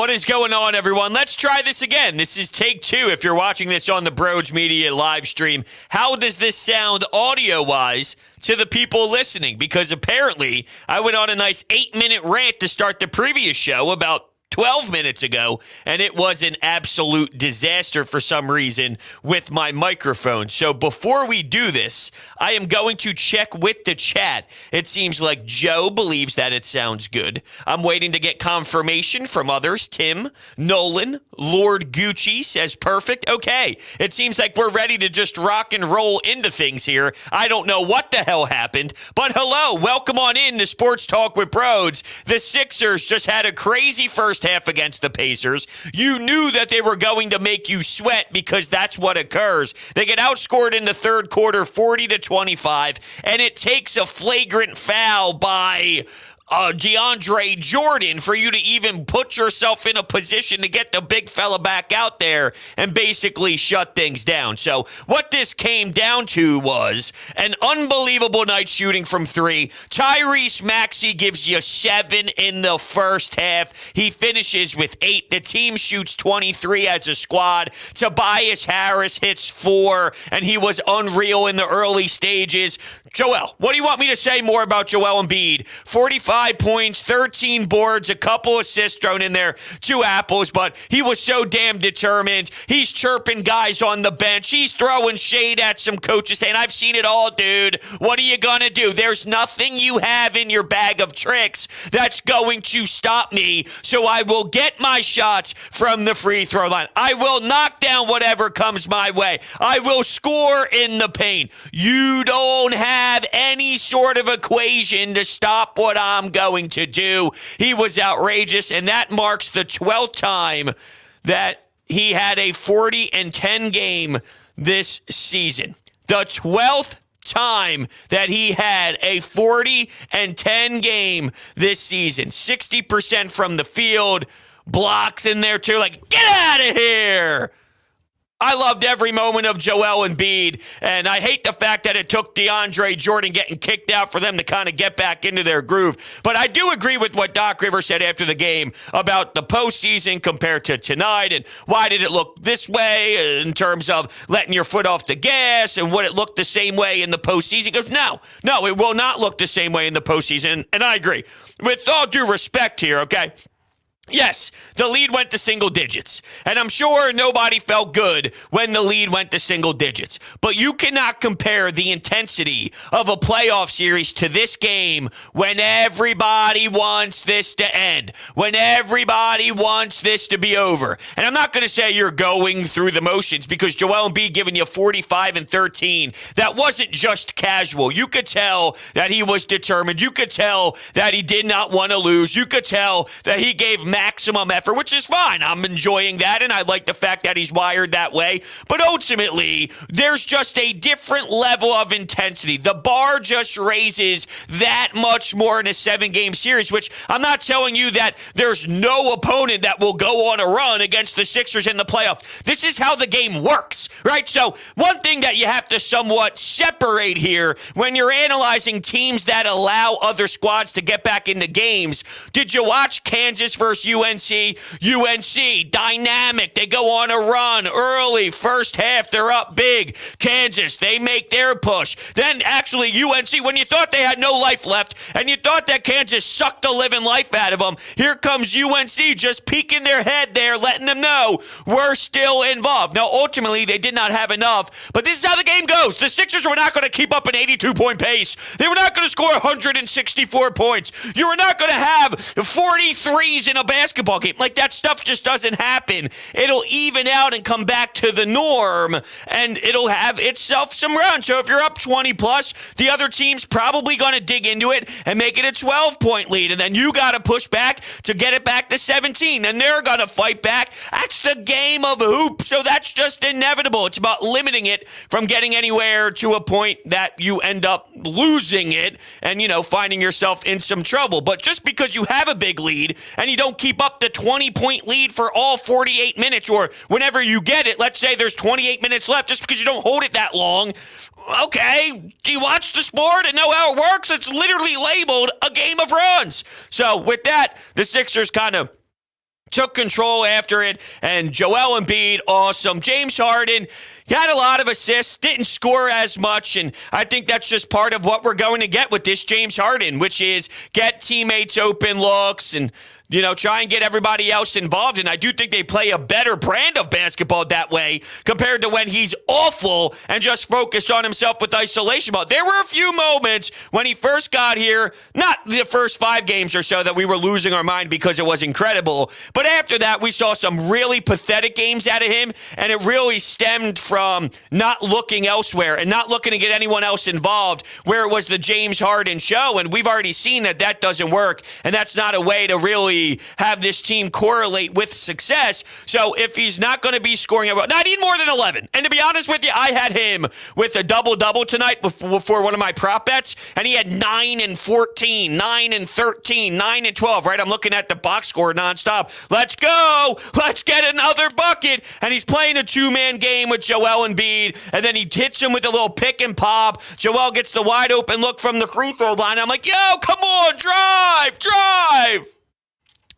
What is going on, everyone? Let's try this again. This is take two if you're watching this on the Broads Media live stream. How does this sound audio-wise to the people listening? Because apparently I went on a nice 8-minute rant to start the previous show about 12 minutes ago, and it was an absolute disaster for some reason with my microphone. So before we do this, I am going to check with the chat. It seems like Joe believes that it sounds good. I'm waiting to get confirmation from others. Tim, Nolan, Lord Gucci says perfect. Okay, it seems like we're ready to just rock and roll into things here. I don't know what the hell happened, but hello, welcome on in to Sports Talk with Broads. The Sixers just had a crazy first half against the Pacers. You knew that they were going to make you sweat because that's what occurs. They get outscored in the third quarter 40-25, and it takes a flagrant foul by DeAndre Jordan for you to even put yourself in a position to get the big fella back out there and basically shut things down. So what this came down to was an unbelievable night shooting from three. Tyrese Maxey gives you 7 in the first half. He finishes with 8. The team shoots 23 as a squad. Tobias Harris hits 4, and he was unreal in the early stages. Joel, what do you want me to say more about Joel Embiid? 45 points, 13 boards, a couple assists thrown in there, 2 apples, but he was so damn determined. He's chirping guys on the bench. He's throwing shade at some coaches saying, I've seen it all, dude. What are you going to do? There's nothing you have in your bag of tricks that's going to stop me, so I will get my shots from the free throw line. I will knock down whatever comes my way. I will score in the paint. You don't have any sort of equation to stop what I'm going to do. He was outrageous, and that marks the 12th time that he had a 40-10 game this season. The 12th time that he had a 40-10 game this season. 60% from the field, blocks in there too. Like, get out of here! I loved every moment of Joel Embiid, and I hate the fact that it took DeAndre Jordan getting kicked out for them to kind of get back into their groove. But I do agree with what Doc Rivers said after the game about the postseason compared to tonight, and why did it look this way in terms of letting your foot off the gas, and would it look the same way in the postseason? He goes, no, it will not look the same way in the postseason, and I agree. With all due respect here, okay? Yes, the lead went to single digits, and I'm sure nobody felt good when the lead went to single digits. But you cannot compare the intensity of a playoff series to this game when everybody wants this to end, when everybody wants this to be over. And I'm not going to say you're going through the motions because Joel Embiid giving you 45 and 13, that wasn't just casual. You could tell that he was determined. You could tell that he did not want to lose. You could tell that he gave maximum effort, which is fine. I'm enjoying that, and I like the fact that he's wired that way. But ultimately, there's just a different level of intensity. The bar just raises that much more in a 7-game series, which I'm not telling you that there's no opponent that will go on a run against the Sixers in the playoffs. This is how the game works, right? So one thing that you have to somewhat separate here when you're analyzing teams that allow other squads to get back into games, did you watch Kansas versus UNC? UNC, dynamic. They go on a run early. First half, they're up big. Kansas, they make their push. Then actually UNC, when you thought they had no life left and you thought that Kansas sucked the living life out of them, here comes UNC just peeking their head there, letting them know we're still involved. Now, ultimately, they did not have enough, but this is how the game goes. The Sixers were not going to keep up an 82-point pace. They were not going to score 164 points. You were not going to have 43s in a basketball game. Like, that stuff just doesn't happen. It'll even out and come back to the norm, and it'll have itself some run. So if you're up 20 plus, the other team's probably going to dig into it and make it a 12-point lead, and then you got to push back to get it back to 17. Then they're going to fight back. That's the game of hoops, so that's just inevitable. It's about limiting it from getting anywhere to a point that you end up losing it and, finding yourself in some trouble. But just because you have a big lead and you don't keep up the 20-point lead for all 48 minutes, or whenever you get it, let's say there's 28 minutes left, just because you don't hold it that long, okay, do you watch the sport and know how it works? It's literally labeled a game of runs. So with that, the Sixers kind of took control after it, and Joel Embiid, awesome. James Harden, he had a lot of assists, didn't score as much, and I think that's just part of what we're going to get with this James Harden, which is get teammates open looks and try and get everybody else involved. And I do think they play a better brand of basketball that way compared to when he's awful and just focused on himself with isolation ball. There were a few moments when he first got here, not the first 5 games or so, that we were losing our mind because it was incredible. But after that, we saw some really pathetic games out of him, and it really stemmed from not looking elsewhere and not looking to get anyone else involved, where it was the James Harden show. And we've already seen that doesn't work, and that's not a way to really have this team correlate with success. So if he's not going to be scoring, I need more than 11. And to be honest with you, I had him with a double-double tonight before one of my prop bets, and he had 9 and 14, 9 and 13, 9 and 12, right? I'm looking at the box score nonstop. Let's go! Let's get another bucket! And he's playing a 2-man game with Joel Embiid, and then he hits him with a little pick and pop. Joel gets the wide open look from the free throw line. I'm like, yo, come on, drive!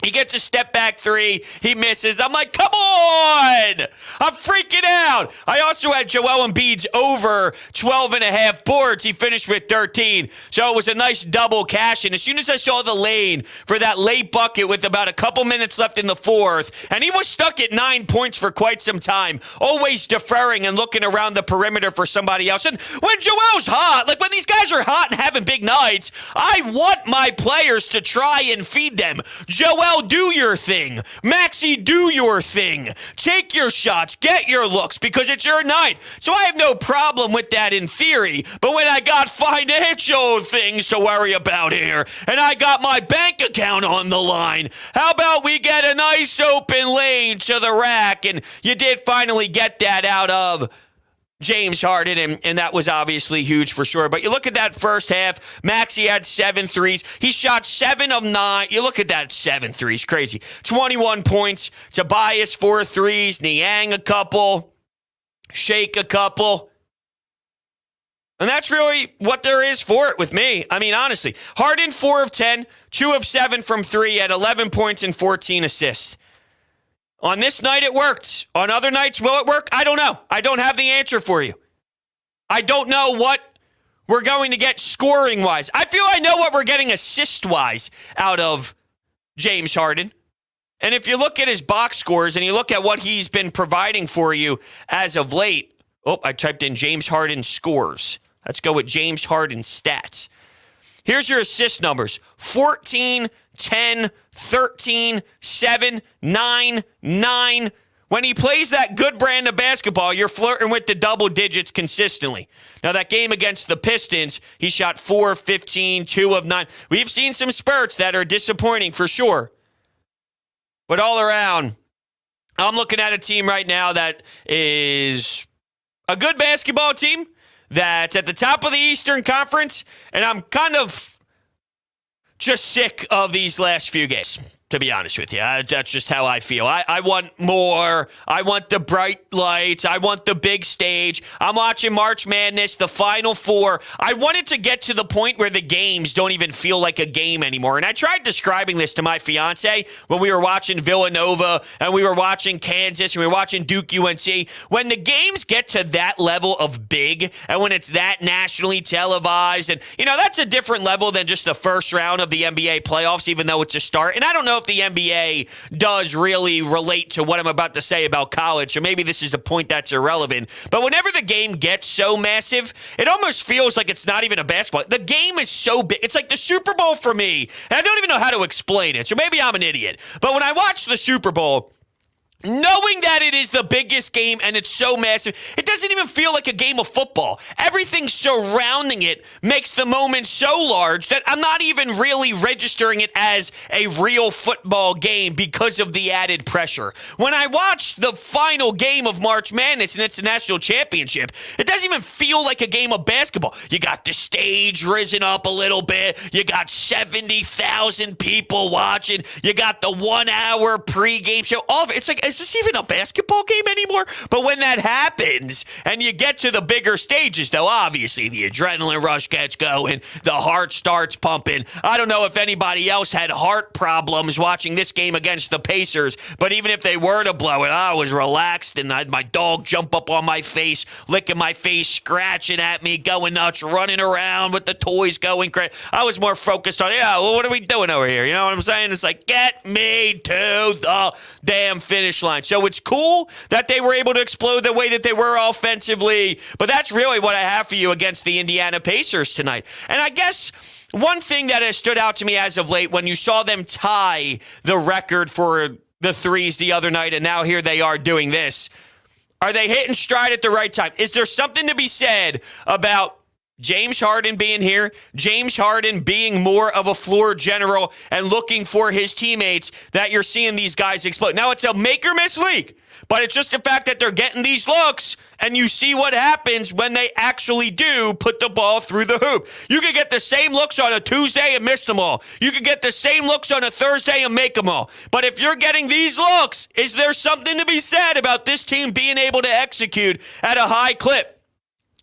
He gets a step-back 3. He misses. I'm like, come on! I'm freaking out. I also had Joel Embiid's over 12.5 boards. He finished with 13. So it was a nice double cash. And as soon as I saw the lane for that late bucket with about a couple minutes left in the fourth, and he was stuck at 9 points for quite some time, always deferring and looking around the perimeter for somebody else. And when Joel's hot, like when these guys are hot and having big nights, I want my players to try and feed them. Joel, do your thing. Maxey, do your thing. Take your shots. Get your looks because it's your night. So I have no problem with that in theory. But when I got financial things to worry about here and I got my bank account on the line, how about we get a nice open lane to the rack? And you did finally get that out of James Harden, and that was obviously huge for sure. But you look at that first half, Maxey had 7 threes. He shot 7 of 9. You look at that 7 threes, crazy. 21 points. Tobias 4 threes. Niang a couple. Shake a couple. And that's really what there is for it with me. I mean, honestly, Harden 4 of 10, 2 of 7 from 3 at 11 points and 14 assists. On this night, it worked. On other nights, will it work? I don't know. I don't have the answer for you. I don't know what we're going to get scoring-wise. I feel I know what we're getting assist-wise out of James Harden. And if you look at his box scores and you look at what he's been providing for you as of late. Oh, I typed in James Harden scores. Let's go with James Harden stats. Here's your assist numbers. 14, 10, 13, 7, 9, 9. When he plays that good brand of basketball, you're flirting with the double digits consistently. Now, that game against the Pistons, he shot 4 of 15, 2 of 9. We've seen some spurts that are disappointing for sure. But all around, I'm looking at a team right now that is a good basketball team that's at the top of the Eastern Conference, and I'm kind of just sick of these last few games, to be honest with you. That's just how I feel. I want more. I want the bright lights. I want the big stage. I'm watching March Madness, the Final Four. I want it to get to the point where the games don't even feel like a game anymore. And I tried describing this to my fiance when we were watching Villanova and we were watching Kansas and we were watching Duke UNC. When the games get to that level of big and when it's that nationally televised, and, that's a different level than just the first round of the NBA playoffs, even though it's a start. And I don't know if the NBA does really relate to what I'm about to say about college, or maybe this is the point that's irrelevant. But whenever the game gets so massive, it almost feels like it's not even a basketball. The game is so big. It's like the Super Bowl for me, and I don't even know how to explain it, so maybe I'm an idiot. But when I watch the Super Bowl, knowing that it is the biggest game and it's so massive, it doesn't even feel like a game of football. Everything surrounding it makes the moment so large that I'm not even really registering it as a real football game because of the added pressure. When I watch the final game of March Madness, and it's the national championship, it doesn't even feel like a game of basketball. You got the stage risen up a little bit. You got 70,000 people watching. You got the 1 hour pregame show. All of it. It's like is this even a basketball game anymore? But when that happens and you get to the bigger stages, though, obviously the adrenaline rush gets going, the heart starts pumping. I don't know if anybody else had heart problems watching this game against the Pacers, but even if they were to blow it, I was relaxed and I had my dog jump up on my face, licking my face, scratching at me, going nuts, running around with the toys going crazy. I was more focused on, well, what are we doing over here? You know what I'm saying? It's like, get me to the damn finish line. So it's cool that they were able to explode the way that they were offensively, but that's really what I have for you against the Indiana Pacers tonight. And I guess one thing that has stood out to me as of late, when you saw them tie the record for the threes the other night, and now here they are doing this, are they hitting stride at the right time? Is there something to be said about James Harden being here, James Harden being more of a floor general and looking for his teammates, that you're seeing these guys explode? Now, it's a make-or-miss league, but it's just the fact that they're getting these looks, and you see what happens when they actually do put the ball through the hoop. You could get the same looks on a Tuesday and miss them all. You could get the same looks on a Thursday and make them all. But if you're getting these looks, is there something to be said about this team being able to execute at a high clip?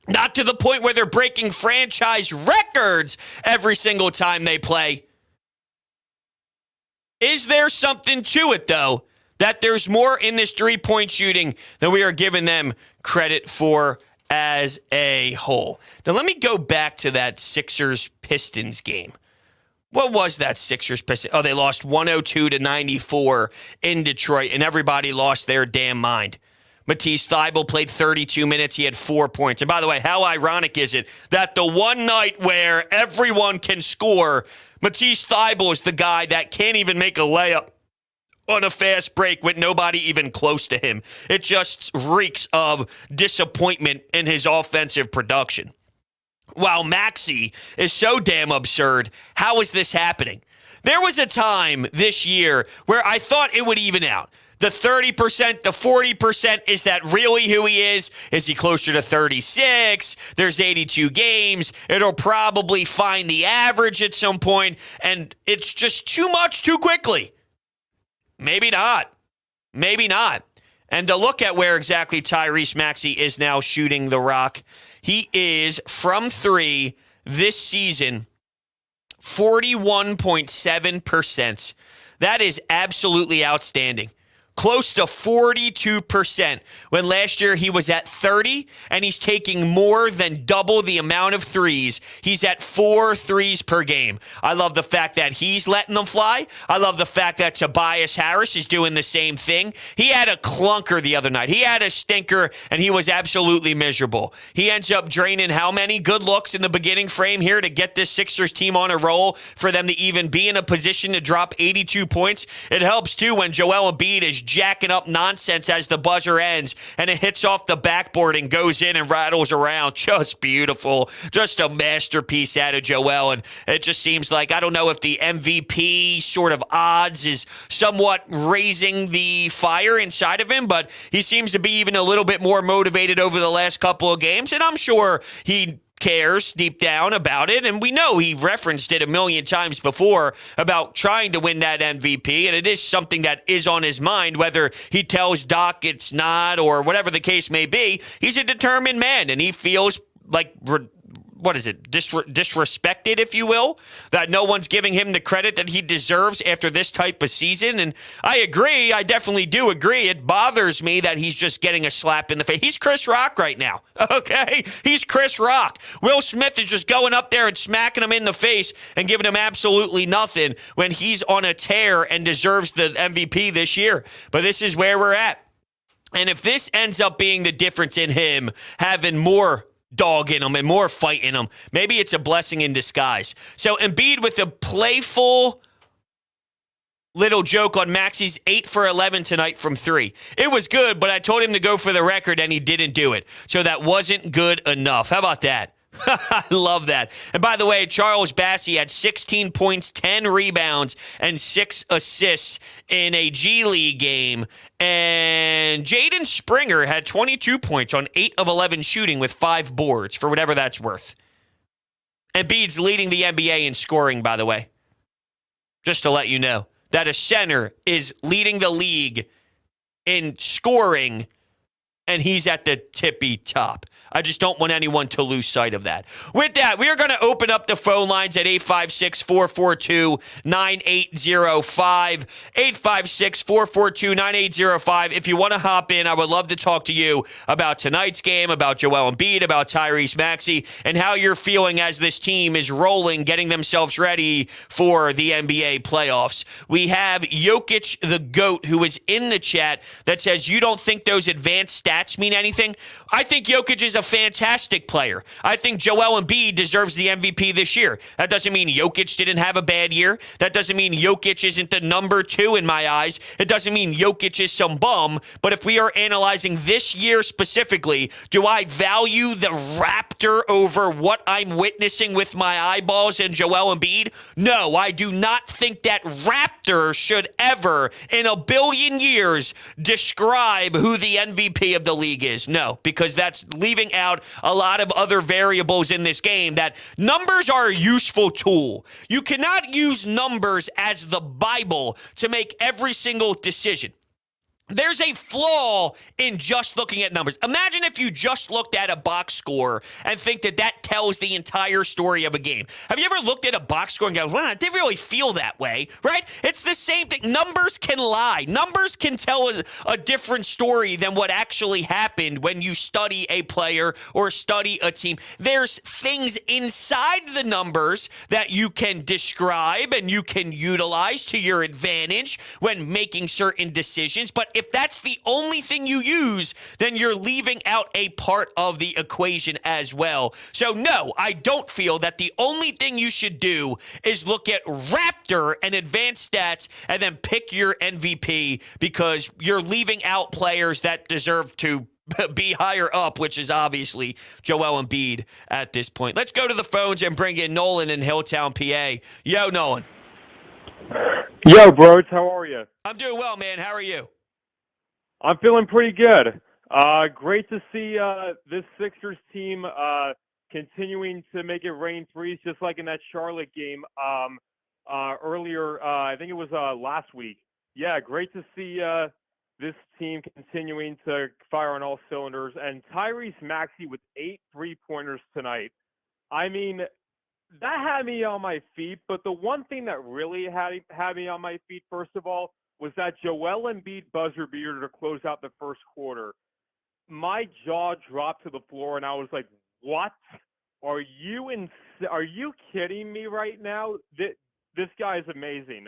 Not to the point where they're breaking franchise records every single time they play. Is there something to it, though, that there's more in this three-point shooting than we are giving them credit for as a whole? Now, let me go back to that Sixers-Pistons game. What was that Sixers-Pistons? Oh, they lost 102-94 in Detroit, and everybody lost their damn mind. Matisse Thybulle played 32 minutes. He had 4 points. And by the way, how ironic is it that the one night where everyone can score, Matisse Thybulle is the guy that can't even make a layup on a fast break with nobody even close to him? It just reeks of disappointment in his offensive production. While Maxey is so damn absurd, how is this happening? There was a time this year where I thought it would even out. The 30%, the 40%, is that really who he is? Is he closer to 36? There's 82 games. It'll probably find the average at some point, and it's just too much too quickly. Maybe not. Maybe not. And to look at where exactly Tyrese Maxey is now shooting the rock, he is from three this season, 41.7%. That is absolutely outstanding. Close to 42%, when last year he was at 30, and he's taking more than double the amount of threes. He's at 4 threes per game. I love the fact that he's letting them fly. I love the fact that Tobias Harris is doing the same thing. He had a clunker the other night. He had a stinker, and he was absolutely miserable. He ends up draining how many good looks in the beginning frame here to get this Sixers team on a roll for them to even be in a position to drop 82 points. It helps, too, when Joel Embiid is jacking up nonsense as the buzzer ends, and it hits off the backboard and goes in and rattles around. Just beautiful. Just a masterpiece out of Joel, and it just seems like, I don't know if the MVP sort of odds is somewhat raising the fire inside of him, but he seems to be even a little bit more motivated over the last couple of games, and I'm sure he cares deep down about it, and we know he referenced it a million times before about trying to win that MVP, and it is something that is on his mind, whether he tells Doc it's not or whatever the case may be. He's a determined man, and he feels like disrespected, if you will, that no one's giving him the credit that he deserves after this type of season. And I agree. I definitely do agree. It bothers me that he's just getting a slap in the face. He's Chris Rock right now, okay? He's Chris Rock. Will Smith is just going up there and smacking him in the face and giving him absolutely nothing when he's on a tear and deserves the MVP this year. But this is where we're at. And if this ends up being the difference in him having more dog in him and more fight in him, maybe it's a blessing in disguise. So Embiid with a playful little joke on Maxey's 8 for 11 tonight from 3. It was good, but I told him to go for the record, and he didn't do it. So that wasn't good enough. How about that? I love that. And by the way, Charles Bassey had 16 points, 10 rebounds, and 6 assists in a G League game. And Jaden Springer had 22 points on 8 of 11 shooting with 5 boards, for whatever that's worth. Embiid's leading the NBA in scoring, by the way. Just to let you know that a center is leading the league in scoring, and he's at the tippy top. I just don't want anyone to lose sight of that. With that, we are going to open up the phone lines at 856-442-9805. 856-442-9805. If you want to hop in, I would love to talk to you about tonight's game, about Joel Embiid, about Tyrese Maxey, and how you're feeling as this team is rolling, getting themselves ready for the NBA playoffs. We have Jokic, the GOAT, who is in the chat that says, you don't think those advanced stats mean anything? I think Jokic is a fantastic player. I think Joel Embiid deserves the MVP this year. That doesn't mean Jokic didn't have a bad year. That doesn't mean Jokic isn't the number 2 in my eyes. It doesn't mean Jokic is some bum. But if we are analyzing this year specifically, do I value the Raptor over what I'm witnessing with my eyeballs and Joel Embiid? No, I do not think that Raptor should ever, in a billion years, describe who the MVP of the league is. No, because that's leaving out a lot of other variables in this game. That numbers are a useful tool. You cannot use numbers as the Bible to make every single decision. There's a flaw in just looking at numbers. Imagine if you just looked at a box score and think that that tells the entire story of a game. Have you ever looked at a box score and go, well, it didn't really feel that way, right? It's the same thing. Numbers can lie. Numbers can tell a different story than what actually happened when you study a player or study a team. There's things inside the numbers that you can describe and you can utilize to your advantage when making certain decisions. But if that's the only thing you use, then you're leaving out a part of the equation as well. So no, I don't feel that the only thing you should do is look at Raptor and advanced stats and then pick your MVP, because you're leaving out players that deserve to be higher up, which is obviously Joel Embiid at this point. Let's go to the phones and bring in Nolan in Hilltown, PA. Yo, Nolan. Yo, bros, how are you? I'm doing well, man. How are you? I'm feeling pretty good. Great to see this Sixers team continuing to make it rain threes, just like in that Charlotte game earlier. I think it was last week. Yeah, great to see this team continuing to fire on all cylinders. And Tyrese Maxey with 8 3-pointers tonight. I mean, that had me on my feet. But the one thing that really had me on my feet, first of all, was that Joel Embiid buzzer beater to close out the first quarter. My jaw dropped to the floor, and I was like, what? Are you kidding me right now? This guy is amazing.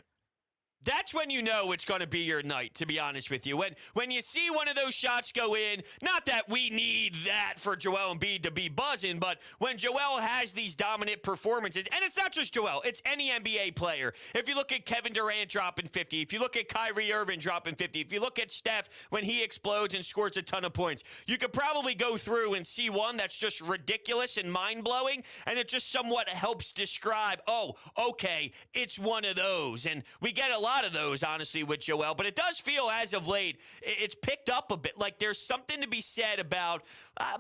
That's when you know it's going to be your night, to be honest with you. When you see one of those shots go in, not that we need that for Joel Embiid to be buzzing, but when Joel has these dominant performances, and it's not just Joel, it's any NBA player. If you look at Kevin Durant dropping 50, if you look at Kyrie Irving dropping 50, if you look at Steph when he explodes and scores a ton of points, you could probably go through and see one that's just ridiculous and mind-blowing, and it just somewhat helps describe, oh, okay, it's one of those. And we get a lot of those, honestly, with Joel, but it does feel as of late it's picked up a bit. Like there's something to be said about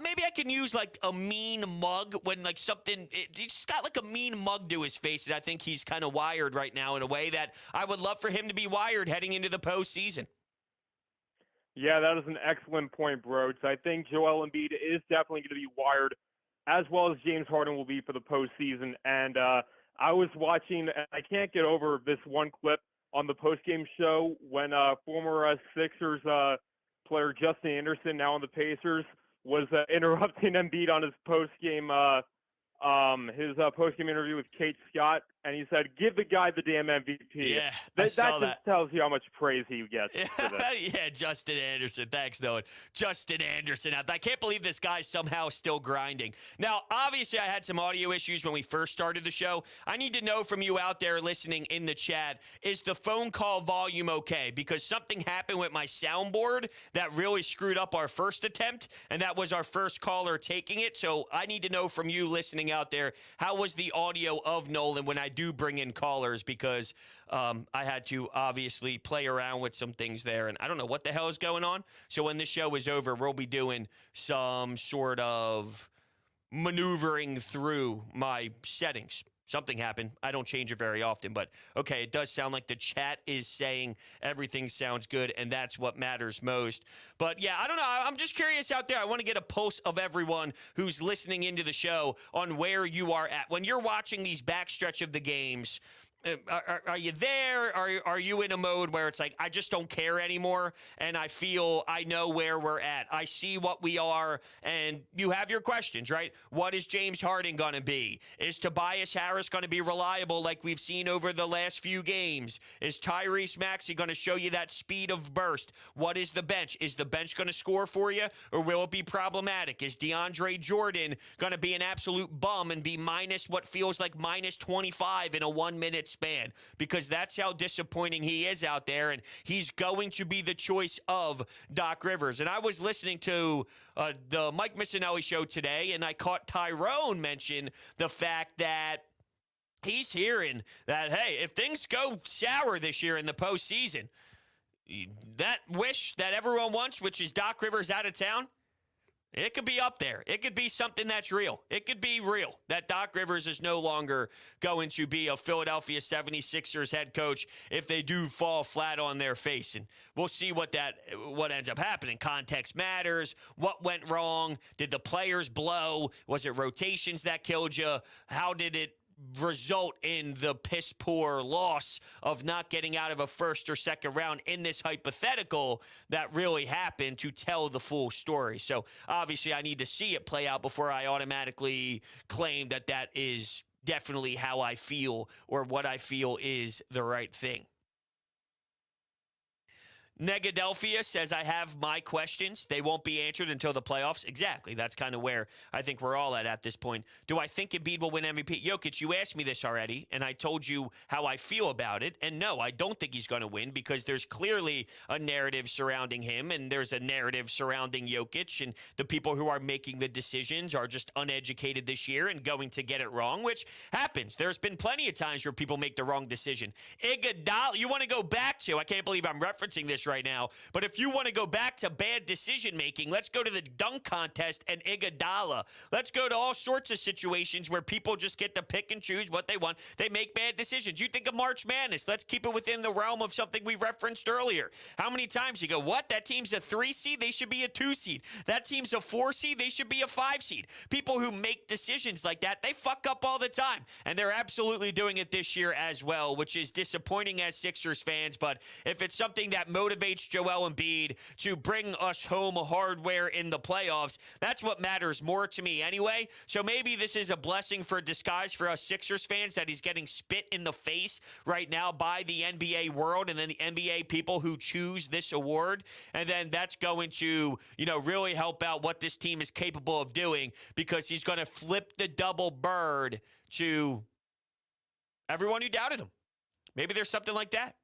maybe I can use like a mean mug when like something he's got like a mean mug to his face, and I think he's kind of wired right now in a way that I would love for him to be wired heading into the postseason. Yeah, that is an excellent point, bro. I think Joel Embiid is definitely going to be wired, as well as James Harden will be for the postseason. And I was watching, and I can't get over this one clip on the postgame show when former Sixers player Justin Anderson, now on the Pacers, was interrupting Embiid on his postgame interview with Kate Scott, and he said, "Give the guy the damn MVP." Yeah, that just tells you how much praise he gets. Yeah, Justin Anderson. Thanks, Noah. Justin Anderson. I can't believe this guy's somehow still grinding. Now, obviously, I had some audio issues when we first started the show. I need to know from you out there listening in the chat, is the phone call volume okay? Because something happened with my soundboard that really screwed up our first attempt, and that was our first caller taking it. So I need to know from you listening out there, how was the audio of Nolan when I do bring in callers, because I had to obviously play around with some things there, and I don't know what the hell is going on. So when this show is over, we'll be doing some sort of maneuvering through my settings. Something happened. I don't change it very often, but okay, it does sound like the chat is saying everything sounds good, and that's what matters most. But yeah, I don't know. I'm just curious out there. I want to get a pulse of everyone who's listening into the show on where you are at. When you're watching these backstretch of the games, are you there? Are you in a mode where it's like, I just don't care anymore, and I feel I know where we're at. I see what we are, and you have your questions, right? What is James Harden going to be? Is Tobias Harris going to be reliable like we've seen over the last few games? Is Tyrese Maxey going to show you that speed of burst? What is the bench? Is the bench going to score for you, or will it be problematic? Is DeAndre Jordan going to be an absolute bum and be minus what feels like minus 25 in a 1 minute span? Because that's how disappointing he is out there, and he's going to be the choice of Doc Rivers. And I was listening to the Mike Missinelli show today, and I caught Tyrone mention the fact that he's hearing that, hey, if things go sour this year in the postseason, that wish that everyone wants, which is Doc Rivers out of town, it could be up there. It could be something that's real. It could be real that Doc Rivers is no longer going to be a Philadelphia 76ers head coach if they do fall flat on their face. And we'll see what ends up happening. Context matters. What went wrong? Did the players blow? Was it rotations that killed you? How did it result in the piss poor loss of not getting out of a first or second round in this hypothetical that really happened, to tell the full story? So obviously I need to see it play out before I automatically claim that that is definitely how I feel or what I feel is the right thing. Negadelphia says, I have my questions. They won't be answered until the playoffs. Exactly. That's kind of where I think we're all at this point. Do I think Embiid will win MVP? Jokic, you asked me this already, and I told you how I feel about it. And no, I don't think he's going to win, because there's clearly a narrative surrounding him, and there's a narrative surrounding Jokic, and the people who are making the decisions are just uneducated this year and going to get it wrong, which happens. There's been plenty of times where people make the wrong decision. Iguodala, you want to go back to, I can't believe I'm referencing this right now, but if you want to go back to bad decision making, let's go to the dunk contest and Iguodala. Let's go to all sorts of situations where people just get to pick and choose what they want. They make bad decisions. You think of March Madness. Let's keep it within the realm of something we referenced earlier. How many times you go, what? That team's a 3 seed? They should be a 2 seed. That team's a 4 seed? They should be a 5 seed. People who make decisions like that, they fuck up all the time. And they're absolutely doing it this year as well, which is disappointing as Sixers fans. But if it's something that motivates Joel Embiid to bring us home hardware in the playoffs, that's what matters more to me anyway. So maybe this is a blessing for disguise for us Sixers fans, that he's getting spit in the face right now by the NBA world and then the NBA people who choose this award. And then that's going to, really help out what this team is capable of doing, because he's going to flip the double bird to everyone who doubted him. Maybe there's something like that.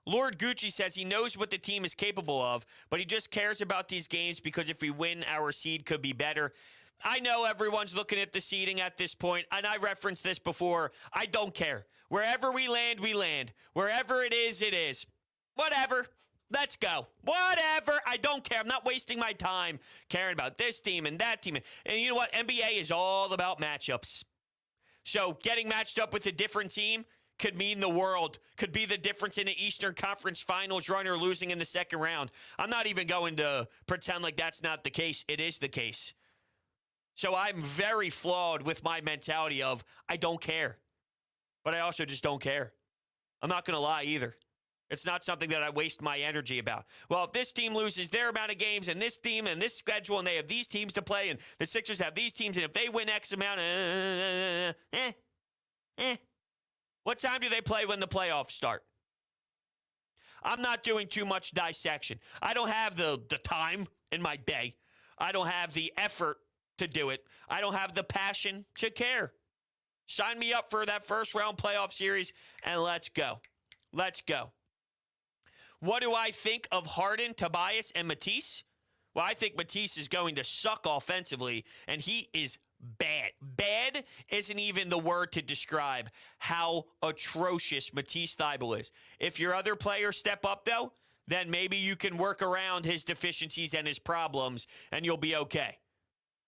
Lord Gucci says he knows what the team is capable of, but he just cares about these games because if we win, our seed could be better. I know everyone's looking at the seeding at this point, and I referenced this before. I don't care. Wherever we land, we land. Wherever it is, it is. Whatever. Let's go. Whatever. I don't care. I'm not wasting my time caring about this team and that team. And you know what? NBA is all about matchups. So getting matched up with a different team could mean the world, could be the difference in the Eastern Conference Finals run or losing in the second round. I'm not even going to pretend like that's not the case. It is the case. So I'm very flawed with my mentality of I don't care. But I also just don't care. I'm not going to lie either. It's not something that I waste my energy about. Well, if this team loses their amount of games and this team and this schedule and they have these teams to play and the Sixers have these teams and if they win X amount, What time do they play when the playoffs start? I'm not doing too much dissection. I don't have the time in my day. I don't have the effort to do it. I don't have the passion to care. Sign me up for that first round playoff series and let's go. Let's go. What do I think of Harden, Tobias, and Matisse? Well, I think Matisse is going to suck offensively, and he is bad. Bad isn't even the word to describe how atrocious Matisse Thybulle is. If your other players step up, though, then maybe you can work around his deficiencies and his problems, and you'll be okay.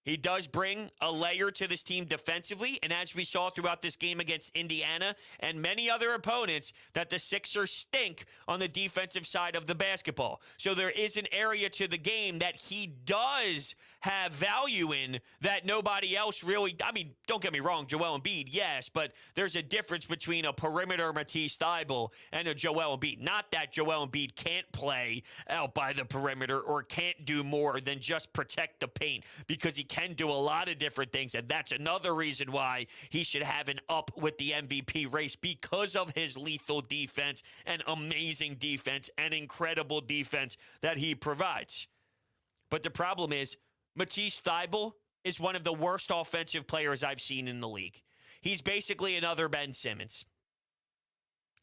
He does bring a layer to this team defensively, and as we saw throughout this game against Indiana and many other opponents, that the Sixers stink on the defensive side of the basketball. So there is an area to the game that he does have value in that nobody else really, I mean, don't get me wrong, Joel Embiid, yes, but there's a difference between a perimeter Matisse Thybulle and a Joel Embiid. Not that Joel Embiid can't play out by the perimeter or can't do more than just protect the paint, because he can do a lot of different things, and that's another reason why he should have an up with the MVP race, because of his lethal defense and amazing defense and incredible defense that he provides. But the problem is, Matisse Thybulle is one of the worst offensive players I've seen in the league. He's basically another Ben Simmons.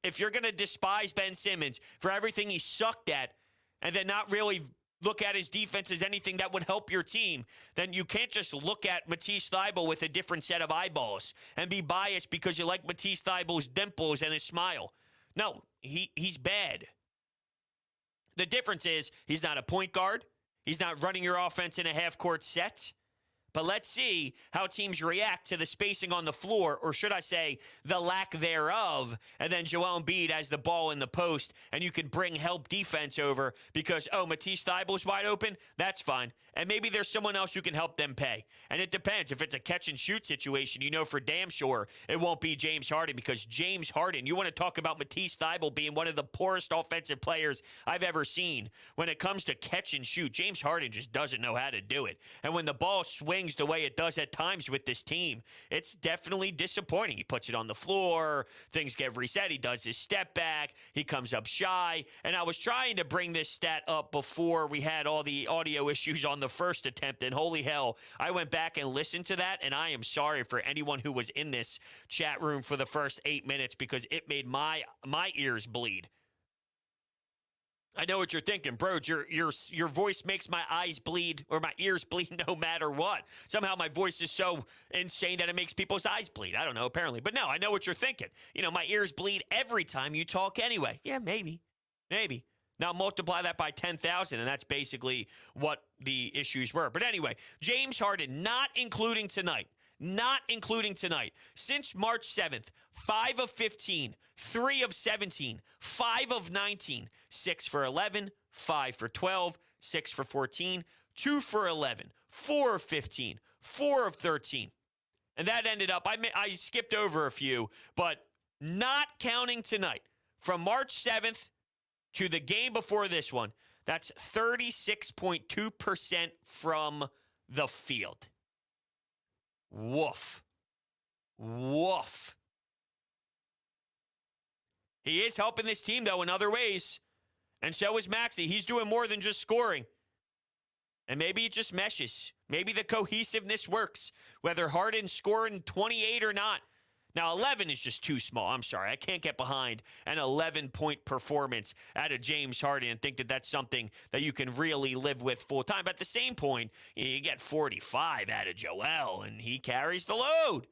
If you're going to despise Ben Simmons for everything he sucked at and then not really look at his defense as anything that would help your team, then you can't just look at Matisse Thybulle with a different set of eyeballs and be biased because you like Matisse Thybulle's dimples and his smile. No, he's bad. The difference is he's not a point guard. He's not running your offense in a half-court set. But let's see how teams react to the spacing on the floor, or should I say, the lack thereof. And then Joel Embiid has the ball in the post, and you can bring help defense over because, oh, Matisse Thybulle's wide open? That's fine. And maybe there's someone else who can help them pay. And it depends. If it's a catch-and-shoot situation, you know for damn sure it won't be James Harden, because James Harden, you want to talk about Matisse Thybulle being one of the poorest offensive players I've ever seen. When it comes to catch-and-shoot, James Harden just doesn't know how to do it. And when the ball swings the way it does at times with this team, it's definitely disappointing. He puts it on the floor, things get reset, he does his step back, he comes up shy, and I was trying to bring this stat up before we had all the audio issues on the first attempt, and holy hell, I went back and listened to that, and I am sorry for anyone who was in this chat room for the first 8 minutes, because it made my ears bleed. I know what you're thinking, bro. Your voice makes my eyes bleed or my ears bleed no matter what. Somehow my voice is so insane that it makes people's eyes bleed. I don't know, apparently. But no, I know what you're thinking. You know, my ears bleed every time you talk anyway. Yeah, maybe. Now multiply that by 10,000, and that's basically what the issues were. But anyway, James Harden, not including tonight. Since March 7th, 5 of 15, 3 of 17, 5 of 19, 6 for 11, 5 for 12, 6 for 14, 2 for 11, 4 of 15, 4 of 13. And that ended up, I skipped over a few, but not counting tonight, from March 7th to the game before this one, that's 36.2% from the field. Woof. He is helping this team, though, in other ways. And so is Maxey. He's doing more than just scoring. And maybe it just meshes. Maybe the cohesiveness works, whether Harden's scoring 28 or not. Now, 11 is just too small. I'm sorry. I can't get behind an 11-point performance out of James Harden and think that that's something that you can really live with full time. But at the same point, you get 45 out of Joel, and he carries the load.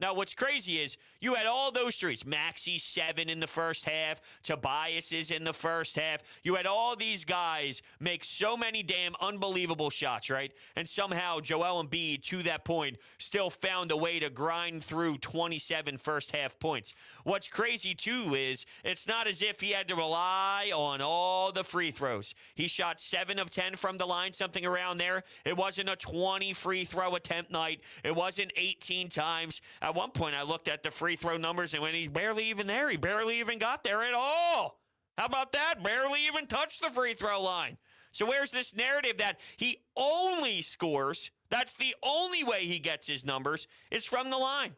Now, what's crazy is you had all those threes. Maxey 7 in the first half. Tobias is in the first half. You had all these guys make so many damn unbelievable shots, right? And somehow Joel Embiid, to that point, still found a way to grind through 27 first half points. What's crazy, too, is it's not as if he had to rely on all the free throws. He shot 7 of 10 from the line, something around there. It wasn't a 20 free throw attempt night. It wasn't 18 times. At one point, I looked at the free throw numbers, and when he's barely even there, he barely even got there at all. How about that? Barely even touched the free throw line. So where's this narrative that he only scores? That's the only way he gets his numbers, is from the line,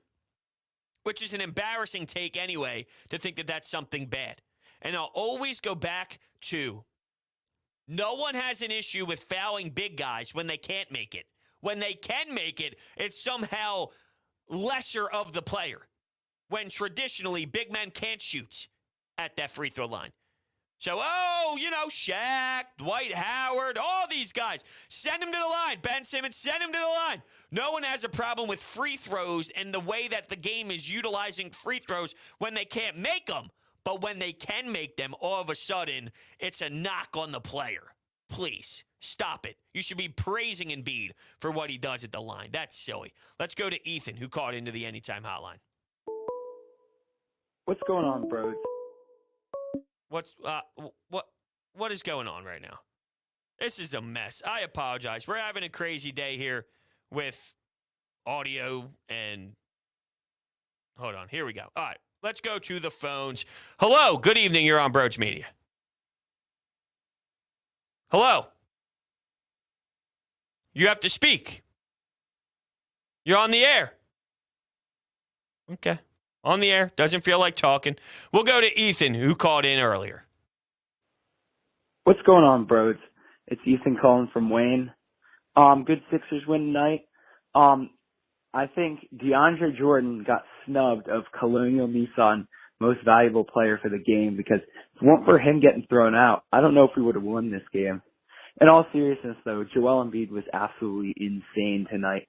which is an embarrassing take anyway, to think that that's something bad. And I'll always go back to, no one has an issue with fouling big guys when they can't make it. When they can make it, it's somehow lesser of the player, when traditionally big men can't shoot at that free throw line. So, Shaq, Dwight Howard, all these guys, send him to the line. Ben Simmons, send him to the line. No one has a problem with free throws and the way that the game is utilizing free throws when they can't make them. But when they can make them, all of a sudden, it's a knock on the player. Please, stop it. You should be praising Embiid for what he does at the line. That's silly. Let's go to Ethan, who called into the Anytime Hotline. What's going on, bros? What is going on right now? This is a mess. I apologize. We're having a crazy day here with audio and hold on. Here we go. All right, let's go to the phones. Hello. Good evening. You're on Broach Media. Hello. You have to speak. You're on the air. Okay. On the air. Doesn't feel like talking. We'll go to Ethan, who called in earlier. What's going on, bros? It's Ethan calling from Wayne. Good Sixers win tonight. I think DeAndre Jordan got snubbed of Colonial Nissan most valuable player for the game because if it weren't for him getting thrown out, I don't know if we would have won this game. In all seriousness, though, Joel Embiid was absolutely insane tonight.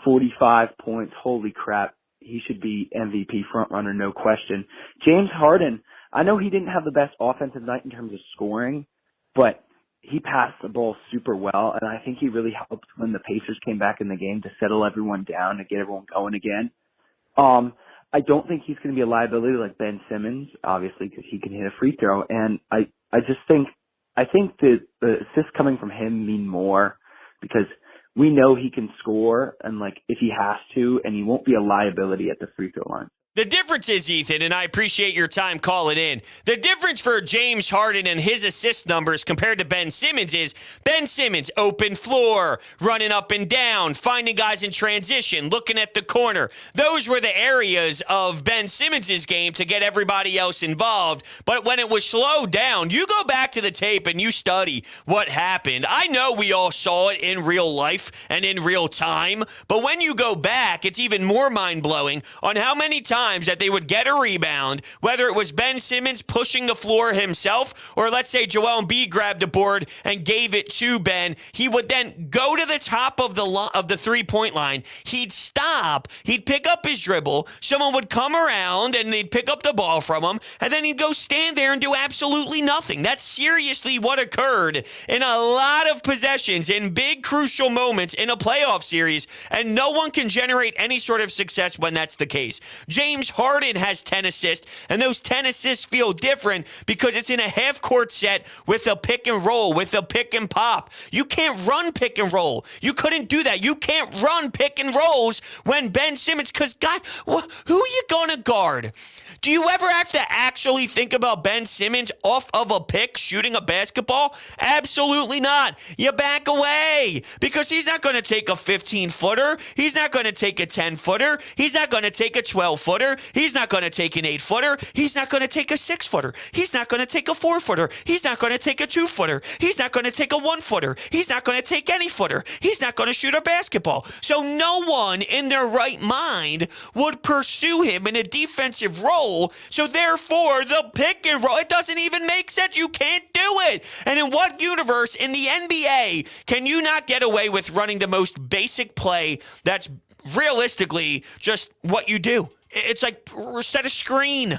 45 points. Holy crap. He should be MVP frontrunner, no question. James Harden, I know he didn't have the best offensive night in terms of scoring, but he passed the ball super well, and I think he really helped when the Pacers came back in the game to settle everyone down, to get everyone going again. I don't think he's going to be a liability like Ben Simmons, obviously, because he can hit a free throw, and I think that the assists coming from him mean more because we know he can score, and like if he has to, and he won't be a liability at the free throw line. The difference is, Ethan, and I appreciate your time calling in, the difference for James Harden and his assist numbers compared to Ben Simmons is Ben Simmons, open floor, running up and down, finding guys in transition, looking at the corner. Those were the areas of Ben Simmons' game to get everybody else involved. But when it was slowed down, you go back to the tape and you study what happened. I know we all saw it in real life and in real time, but when you go back, it's even more mind-blowing on how many times that they would get a rebound, whether it was Ben Simmons pushing the floor himself, or let's say Joel Embiid grabbed the board and gave it to Ben. He would then go to the top of the three-point line. He'd stop. He'd pick up his dribble. Someone would come around and they'd pick up the ball from him, and then he'd go stand there and do absolutely nothing. That's seriously what occurred in a lot of possessions in big crucial moments in a playoff series, and no one can generate any sort of success when that's the case. James Harden has 10 assists, and those 10 assists feel different because it's in a half-court set with a pick and roll, with a pick and pop. You can't run pick and roll. You couldn't do that. You can't run pick and rolls when Ben Simmons, because God, who are you going to guard? Do you ever have to actually think about Ben Simmons off of a pick shooting a basketball? Absolutely not. You back away because he's not going to take a 15-footer. He's not going to take a 10-footer. He's not going to take a 12-footer. He's not going to take an 8-footer. He's not going to take a 6-footer. He's not going to take a 4-footer. He's not going to take a 2-footer. He's not going to take a 1-footer. He's not going to take any footer. He's not going to shoot a basketball. So no one in their right mind would pursue him in a defensive role. So therefore, the pick and roll, it doesn't even make sense. You can't do it. And in what universe in the NBA can you not get away with running the most basic play that's realistically just what you do? It's like set a screen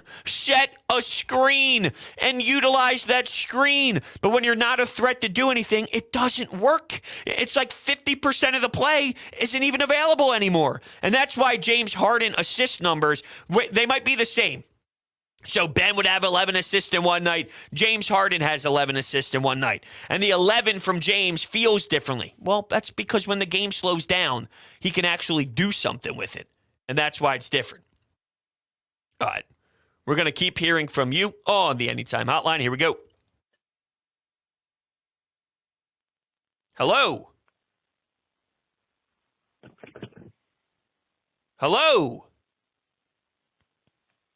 and utilize that screen. But when you're not a threat to do anything, it doesn't work. It's like 50% of the play isn't even available anymore. And that's why James Harden assist numbers, they might be the same. So Ben would have 11 assists in one night. James Harden has 11 assists in one night. And the 11 from James feels differently. Well, that's because when the game slows down, he can actually do something with it. And that's why it's different. All right. We're going to keep hearing from you on the Anytime Hotline. Here we go. Hello. Hello.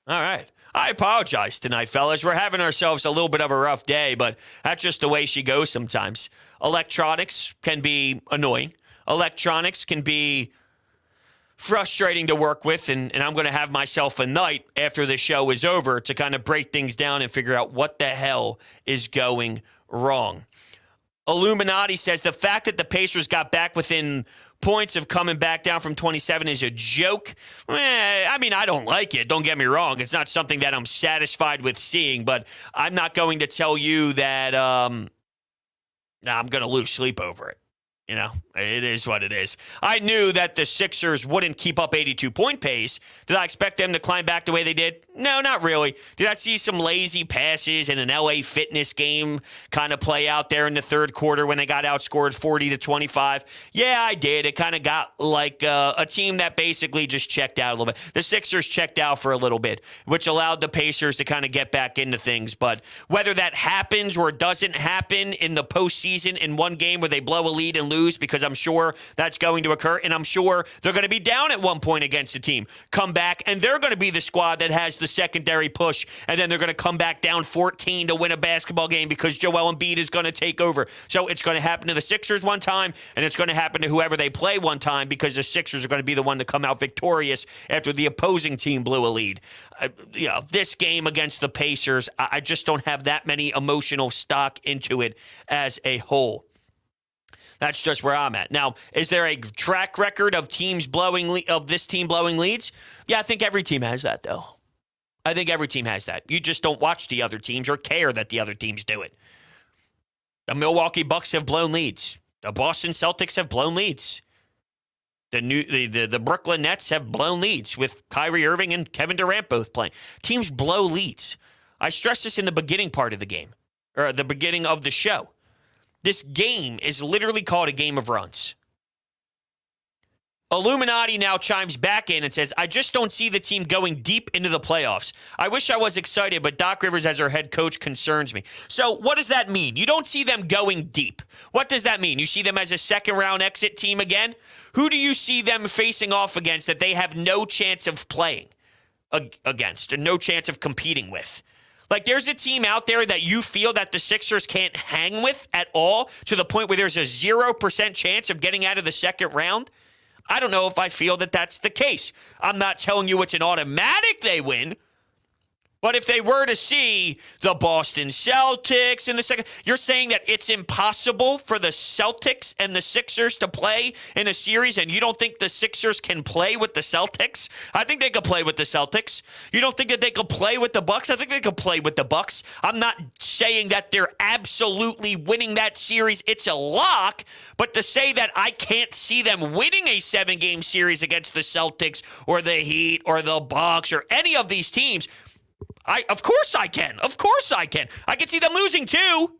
All right. I apologize tonight, fellas. We're having ourselves a little bit of a rough day, but that's just the way she goes sometimes. Electronics can be annoying. Electronics can be frustrating to work with, and I'm going to have myself a night after the show is over to kind of break things down and figure out what the hell is going wrong. Illuminati says the fact that the Pacers got back within points of coming back down from 27 is a joke. I mean, I don't like it. Don't get me wrong. It's not something that I'm satisfied with seeing, but I'm not going to tell you that Nah, I'm going to lose sleep over it. You know, it is what it is. I knew that the Sixers wouldn't keep up 82-point pace. Did I expect them to climb back the way they did? No, not really. Did I see some lazy passes in an LA Fitness game kind of play out there in the third quarter when they got outscored 40-25? Yeah, I did. It kind of got like a team that basically just checked out a little bit. The Sixers checked out for a little bit, which allowed the Pacers to kind of get back into things. But whether that happens or doesn't happen in the postseason in one game where they blow a lead and lose, because I'm sure that's going to occur, and I'm sure they're going to be down at one point against a team, come back, and they're going to be the squad that has the secondary push, and then they're going to come back down 14 to win a basketball game because Joel Embiid is going to take over. So it's going to happen to the Sixers one time, and it's going to happen to whoever they play one time because the Sixers are going to be the one to come out victorious after the opposing team blew a lead. This game against the Pacers, I just don't have that many emotional stock into it as a whole. That's just where I'm at. Now, is there a track record of this team blowing leads? Yeah, I think every team has that, though. I think every team has that. You just don't watch the other teams or care that the other teams do it. The Milwaukee Bucks have blown leads. The Boston Celtics have blown leads. The Brooklyn Nets have blown leads with Kyrie Irving and Kevin Durant both playing. Teams blow leads. I stressed this in the beginning part of the game, or the beginning of the show. This game is literally called a game of runs. Illuminati now chimes back in and says, I just don't see the team going deep into the playoffs. I wish I was excited, but Doc Rivers as our head coach concerns me. So what does that mean? You don't see them going deep. What does that mean? You see them as a second-round exit team again? Who do you see them facing off against that they have no chance of playing against and no chance of competing with? Like, there's a team out there that you feel that the Sixers can't hang with at all to the point where there's a 0% chance of getting out of the second round? I don't know if I feel that that's the case. I'm not telling you it's an automatic they win. But if they were to see the Boston Celtics in the second, you're saying that it's impossible for the Celtics and the Sixers to play in a series, and you don't think the Sixers can play with the Celtics? I think they could play with the Celtics. You don't think that they could play with the Bucks? I think they could play with the Bucks. I'm not saying that they're absolutely winning that series. It's a lock. But to say that I can't see them winning a 7-game series against the Celtics or the Heat or the Bucks or any of these teams, of course I can. Of course I can. I can see them losing too.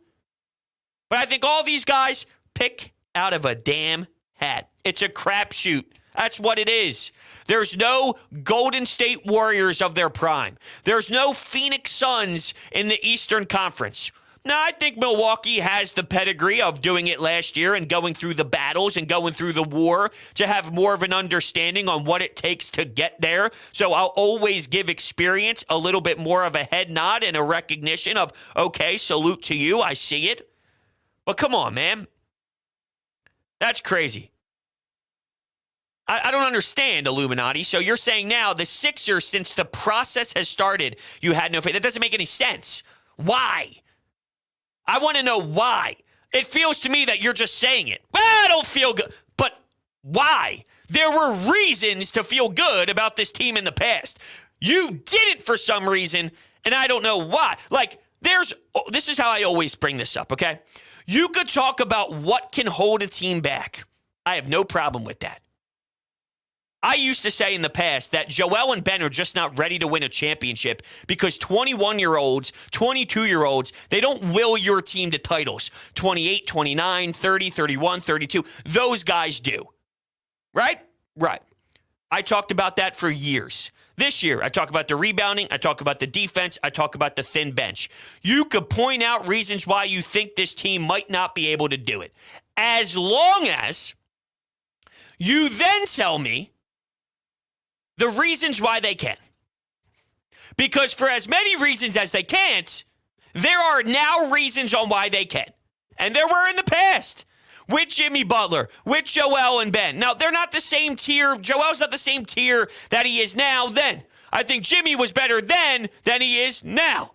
But I think all these guys pick out of a damn hat. It's a crapshoot. That's what it is. There's no Golden State Warriors of their prime. There's no Phoenix Suns in the Eastern Conference. Now, I think Milwaukee has the pedigree of doing it last year and going through the battles and going through the war to have more of an understanding on what it takes to get there. So I'll always give experience a little bit more of a head nod and a recognition of, okay, salute to you. I see it. But come on, man. That's crazy. I don't understand, Illuminati. So you're saying now the Sixers, since the process has started, you had no faith. That doesn't make any sense. Why? I want to know why. It feels to me that you're just saying it. Well, I don't feel good. But why? There were reasons to feel good about this team in the past. You didn't for some reason, and I don't know why. Like, this is how I always bring this up, okay? You could talk about what can hold a team back. I have no problem with that. I used to say in the past that Joel and Ben are just not ready to win a championship because 21-year-olds, 22-year-olds, they don't will your team to titles. 28, 29, 30, 31, 32. Those guys do. Right? Right. I talked about that for years. This year, I talk about the rebounding. I talk about the defense. I talk about the thin bench. You could point out reasons why you think this team might not be able to do it. As long as you then tell me the reasons why they can. Because for as many reasons as they can't, there are now reasons on why they can. And there were in the past with Jimmy Butler, with Joel and Ben. Now, they're not the same tier. Joel's not the same tier that he is now then. I think Jimmy was better then than he is now.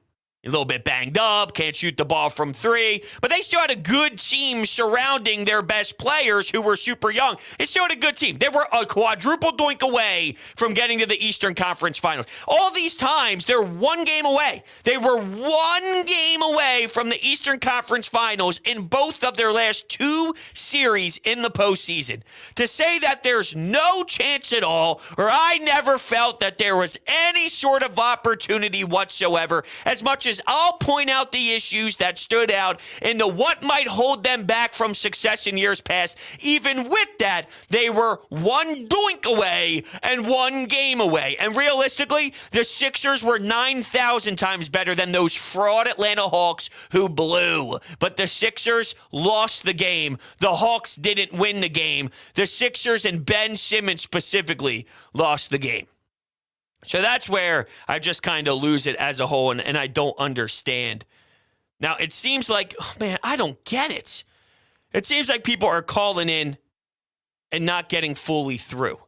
a little bit banged up, can't shoot the ball from three, but they still had a good team surrounding their best players who were super young. They still had a good team. They were a quadruple doink away from getting to the Eastern Conference Finals. All these times, they're one game away. They were one game away from the Eastern Conference Finals in both of their last two series in the postseason. To say that there's no chance at all, or I never felt that there was any sort of opportunity whatsoever, as much as I'll point out the issues that stood out in the what might hold them back from success in years past. Even with that, they were one doink away and one game away. And realistically, the Sixers were 9,000 times better than those fraud Atlanta Hawks who blew. But the Sixers lost the game. The Hawks didn't win the game. The Sixers and Ben Simmons specifically lost the game. So that's where I just kind of lose it as a whole, and I don't understand. Now, it seems like, oh man, I don't get it. It seems like people are calling in and not getting fully through.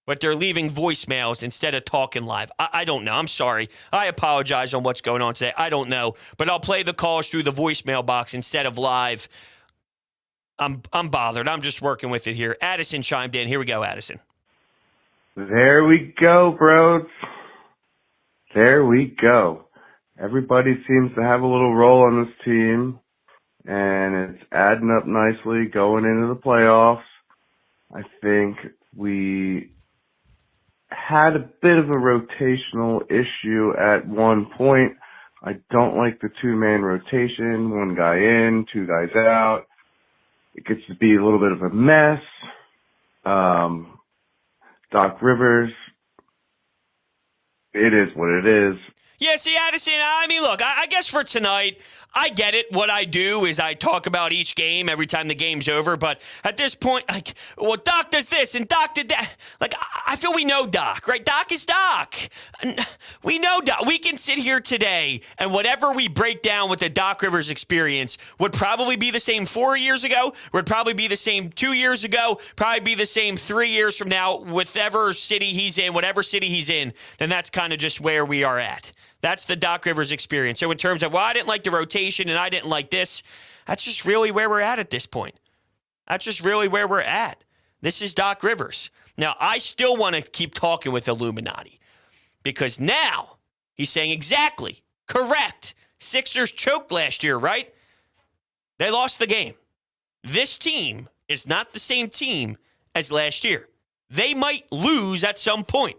But they're leaving voicemails instead of talking live. I don't know. I'm sorry. I apologize on what's going on today. I don't know. But I'll play the calls through the voicemail box instead of live. I'm bothered. I'm just working with it here. Addison chimed in. Here we go, Addison. There we go, bros. There we go. Everybody seems to have a little role on this team, and it's adding up nicely going into the playoffs. I think we had a bit of a rotational issue at one point. I don't like the two-man rotation, one guy in, two guys out. It gets to be a little bit of a mess. Doc Rivers, it is what it is. Yeah, see, Addison, I mean, look, I guess for tonight, I get it. What I do is I talk about each game every time the game's over. But at this point, like, well, Doc does this and Doc did that. Like, I feel we know Doc, right? Doc is Doc. We know Doc. We can sit here today and whatever we break down with the Doc Rivers experience would probably be the same 4 years ago, would probably be the same 2 years ago, probably be the same 3 years from now, whatever city he's in, then that's kind of just where we are at. That's the Doc Rivers experience. So in terms of, well, I didn't like the rotation and I didn't like this, that's just really where we're at this point. That's just really where we're at. This is Doc Rivers. Now, I still want to keep talking with Illuminati because now he's saying exactly, correct. Sixers choked last year, right? They lost the game. This team is not the same team as last year. They might lose at some point.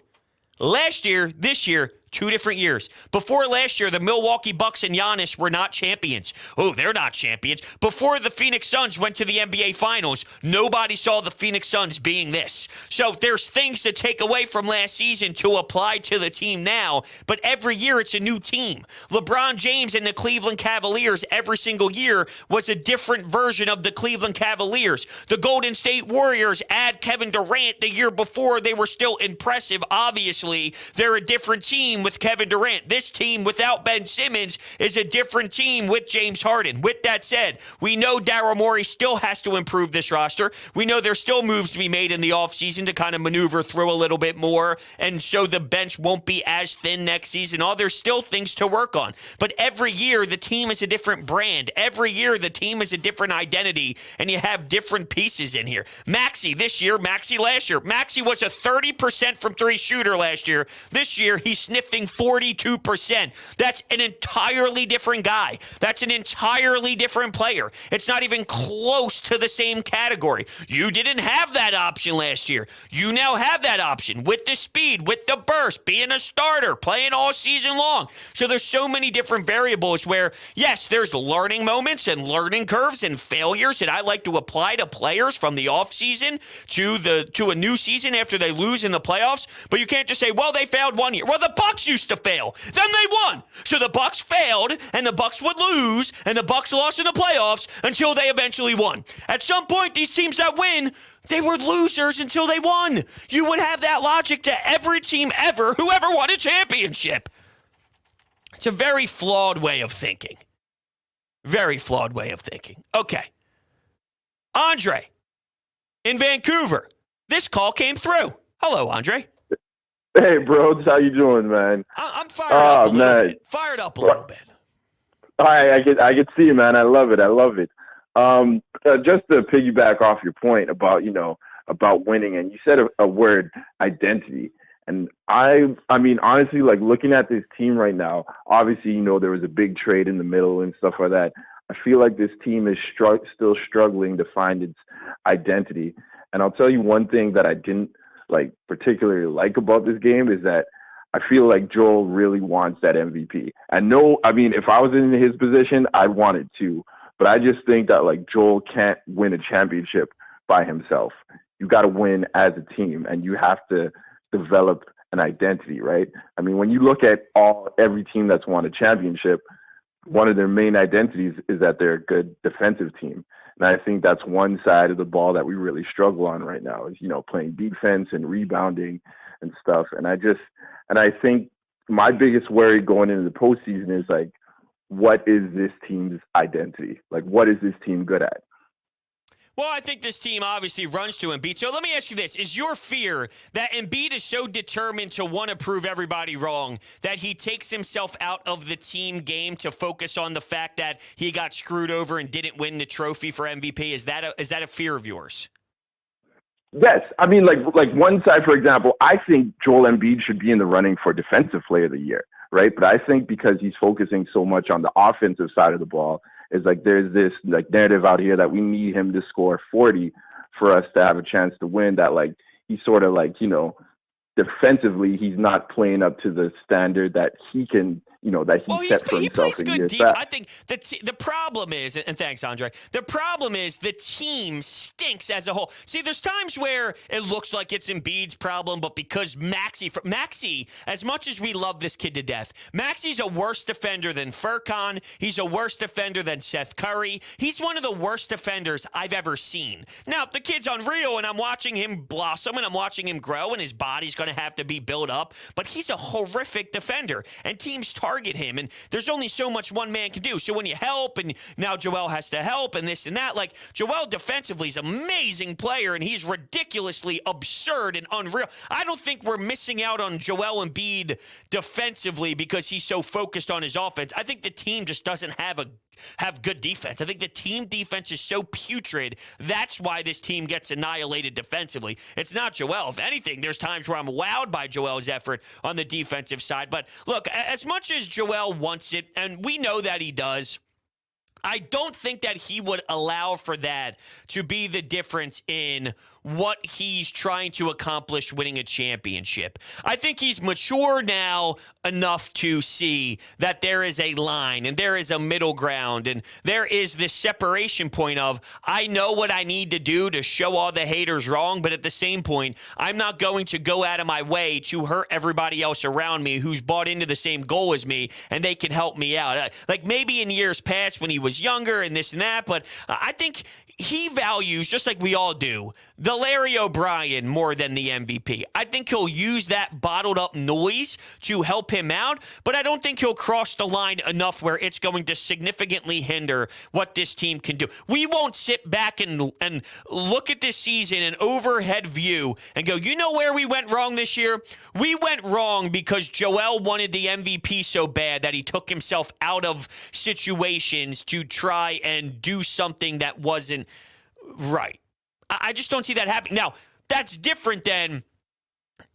Last year, this year, 2 different years. Before last year, the Milwaukee Bucks and Giannis were not champions. Oh, they're not champions. Before the Phoenix Suns went to the NBA Finals, nobody saw the Phoenix Suns being this. So there's things to take away from last season to apply to the team now, but every year it's a new team. LeBron James and the Cleveland Cavaliers every single year was a different version of the Cleveland Cavaliers. The Golden State Warriors add Kevin Durant the year before. They were still impressive. Obviously, they're a different team with Kevin Durant. This team without Ben Simmons is a different team with James Harden. With that said, we know Daryl Morey still has to improve this roster. We know there's still moves to be made in the offseason to kind of maneuver through a little bit more, and so the bench won't be as thin next season. There's still things to work on. But every year, the team is a different brand. Every year, the team is a different identity, and you have different pieces in here. Maxey this year, Maxey last year. Maxey was a 30% from three shooter last year. This year, he's sniffing 42%. That's an entirely different guy. That's an entirely different player. It's not even close to the same category. You didn't have that option last year. You now have that option with the speed, with the burst, being a starter, playing all season long. So there's so many different variables where, yes, there's learning moments and learning curves and failures that I like to apply to players from the offseason to a new season after they lose in the playoffs. But you can't just say, well, they failed 1 year. Well, the Bucks used to fail. Then they won. So the Bucks failed, and the Bucks would lose, and the Bucks lost in the playoffs until they eventually won. At some point, these teams that win, they were losers until they won. You would have that logic to every team ever who ever won a championship. It's a very flawed way of thinking. Very flawed way of thinking. Okay. Andre in Vancouver. This call came through. Hello, Andre. Hey, bro, how you doing, man? I'm fired up a Oh, little man. bit. Fired up a little bit. I can see, man. I love it. I love it. Just to piggyback off your point about about winning, and you said a word, identity. And I mean, honestly, like looking at this team right now, obviously, there was a big trade in the middle and stuff like that. I feel like this team is still struggling to find its identity. And I'll tell you one thing that I didn't like particularly like about this game is that I feel like Joel really wants that MVP. And no, I mean, if I was in his position, I'd want it too. But I just think that like Joel can't win a championship by himself. You got to win as a team, and you have to develop an identity, right? I mean, when you look at every team that's won a championship, one of their main identities is that they're a good defensive team. And I think that's one side of the ball that we really struggle on right now is, playing defense and rebounding and stuff. And I think my biggest worry going into the postseason is like, what is this team's identity? Like, what is this team good at? Well, I think this team obviously runs to Embiid. So let me ask you this. Is your fear that Embiid is so determined to want to prove everybody wrong that he takes himself out of the team game to focus on the fact that he got screwed over and didn't win the trophy for MVP? Is that a fear of yours? Yes. I mean, like one side, for example, I think Joel Embiid should be in the running for Defensive Player of the Year, right? But I think because he's focusing so much on the offensive side of the ball, is like there's this like narrative out here that we need him to score 40 for us to have a chance to win, that like he's sort of like, defensively he's not playing up to the standard that he can, that he set for himself in years back. I think the problem is, and thanks, Andre, the problem is the team stinks as a whole. See, there's times where it looks like it's Embiid's problem, but because Maxey, as much as we love this kid to death, Maxey's a worse defender than Furkan. He's a worse defender than Seth Curry. He's one of the worst defenders I've ever seen. Now, the kid's unreal, and I'm watching him blossom, and I'm watching him grow, and his body's going to have to be built up, but he's a horrific defender, and teams target him, and there's only so much one man can do. So when you help, and now Joel has to help, and this and that, like Joel defensively is an amazing player, and he's ridiculously absurd and unreal. I don't think we're missing out on Joel Embiid defensively because he's so focused on his offense. I think the team just doesn't have good defense. I think the team defense is so putrid. That's why this team gets annihilated defensively. It's not Joel. If anything, there's times where I'm wowed by Joel's effort on the defensive side. But look, as much as Joel wants it, and we know that he does, I don't think that he would allow for that to be the difference in what he's trying to accomplish winning a championship. I think he's mature now enough to see that there is a line and there is a middle ground and there is this separation point of, I know what I need to do to show all the haters wrong, but at the same point, I'm not going to go out of my way to hurt everybody else around me who's bought into the same goal as me and they can help me out. Like maybe in years past when he was younger and this and that, but I think he values, just like we all do, the Larry O'Brien more than the MVP. I think he'll use that bottled up noise to help him out, but I don't think he'll cross the line enough where it's going to significantly hinder what this team can do. We won't sit back and look at this season, an overhead view, and go, you know where we went wrong this year? We went wrong because Joel wanted the MVP so bad that he took himself out of situations to try and do something that wasn't right. I just don't see that happening. Now, that's different than